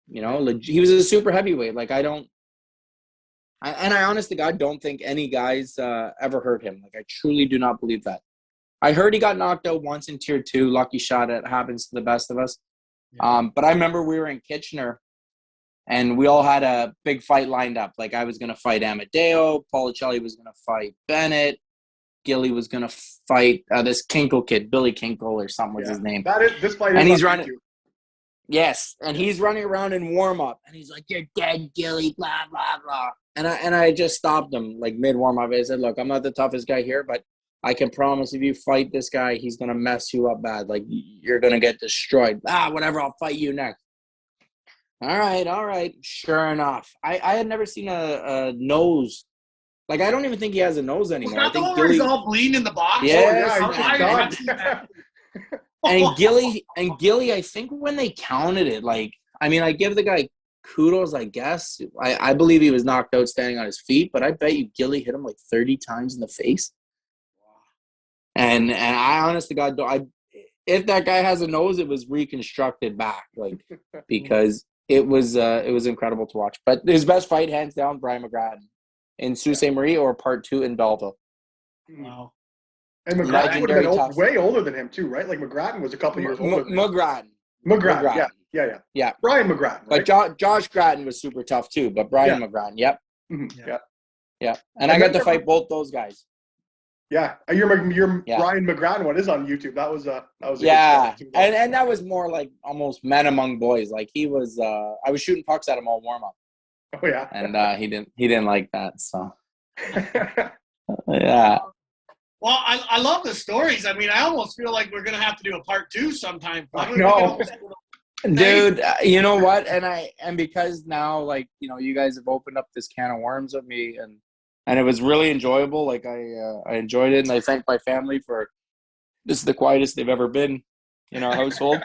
You know, he was a super heavyweight. Like I honest to God don't think any guys ever hurt him. Like I truly do not believe that. I heard he got knocked out once in tier 2. Lucky shot. It happens to the best of us. Yeah. But I remember we were in Kitchener, and we all had a big fight lined up. Like I was going to fight Amadeo, Policelli was going to fight Bennett, Gilly was going to fight this Kinkle kid, Billy Kinkle or something was his name. This fight and is he's running. Yes, and he's running around in warm up, and he's like, "You're dead, Gilly." Blah blah blah. And I just stopped him like mid warm up. I said, "Look, I'm not the toughest guy here, but I can promise if you fight this guy, he's gonna mess you up bad. Like you're gonna get destroyed. Whatever. I'll fight you next." All right. Sure enough, I had never seen a nose. Like I don't even think he has a nose anymore. Was that the one where he's all bleeding in the box? Yes. And Gilly, I think when they counted it, like, I mean, I give the guy kudos, I guess. I believe he was knocked out standing on his feet, but I bet you Gilly hit him like 30 times in the face. And I honest to God, if that guy has a nose, it was reconstructed back, like, because it was incredible to watch. But his best fight, hands down, Brian McGrattan in Sault Ste. Marie or Part 2 in Belleville. Wow. And McGrattan would have been way older than him too, right? Like McGrattan was a couple years older. McGrattan. Yeah. Brian McGrattan. Right? But Josh Grattan was super tough too. But Brian McGrattan, yep. Mm-hmm. Yeah. And I got to fight both those guys. Yeah, your Brian McGrattan one is on YouTube. That was a good and that was more like almost men among boys. Like he was, I was shooting pucks at him all warm up. Oh yeah, and he didn't like that. So yeah. Well, I love the stories. I mean, I almost feel like we're gonna have to do a part 2 sometime. No. Dude, you know what? And because now, like, you know, you guys have opened up this can of worms with me, and it was really enjoyable. Like I enjoyed it, and I thank my family for this is the quietest they've ever been in our household.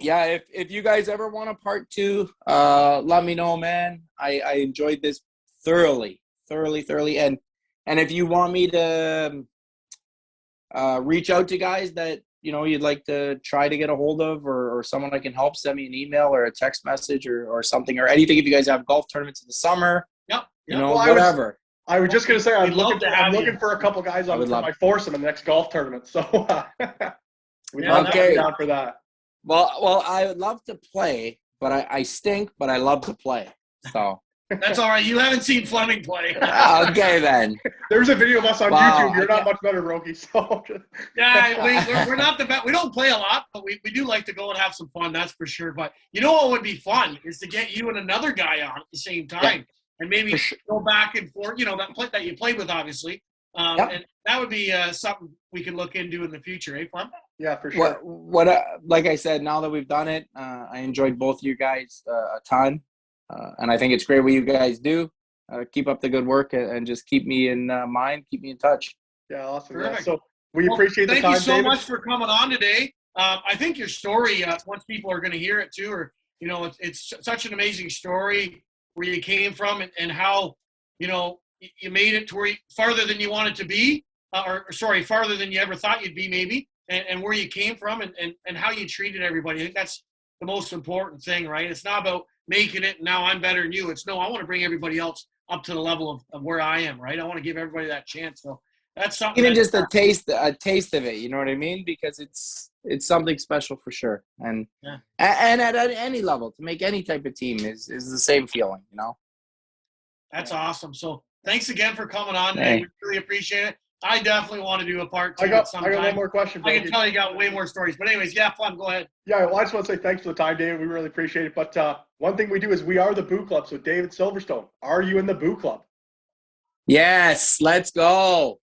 Yeah, if you guys ever want a part 2, let me know, man. I enjoyed this thoroughly. And if you want me to reach out to guys that, you know, you'd like to try to get a hold of or someone I can help, send me an email or a text message or something or anything. If you guys have golf tournaments in the summer, you know, whatever. I was just going to say, I'm looking for a couple guys on my foursome in the next golf tournament. So we'd love to be down for that. Well, I would love to play, but I stink, but I love to play. So. That's all right. You haven't seen Fleming play. Okay, then. There's a video of us on YouTube. You're not much better, Broeky. So. Yeah, we're not the best. We don't play a lot, but we do like to go and have some fun. That's for sure. But you know what would be fun is to get you and another guy on at the same time, and maybe go back and forth. You know that you played with, obviously, and that would be something we can look into in the future, eh, Flem? Yeah, for sure. What like I said, now that we've done it, I enjoyed both you guys a ton. And I think it's great what you guys do. Keep up the good work and just keep me in mind. Keep me in touch. Yeah, awesome. Yeah. So we appreciate the time, thank you so David. much for coming on today. I think your story, once people are going to hear it too, or, you know, it's such an amazing story where you came from and how, you know, you made it to where farther than you wanted to be, farther than you ever thought you'd be maybe, and where you came from and how you treated everybody. I think that's the most important thing, right? It's not about making it, now I'm better than you. It's no, I want to bring everybody else up to the level of where I am, right? I want to give everybody that chance. So that's something. Even just a taste of it, you know what I mean? Because it's something special for sure. And at any level, to make any type of team is the same feeling, you know? That's awesome. So thanks again for coming on today. We really appreciate it. I definitely want to do a part 2 at some time. I got one more question. I can tell you got way more stories. But anyways, Flem, go ahead. Yeah, well, I just want to say thanks for the time, David. We really appreciate it. But one thing we do is we are the Boo Club. So, David Silverstone, are you in the Boo Club? Yes, let's go.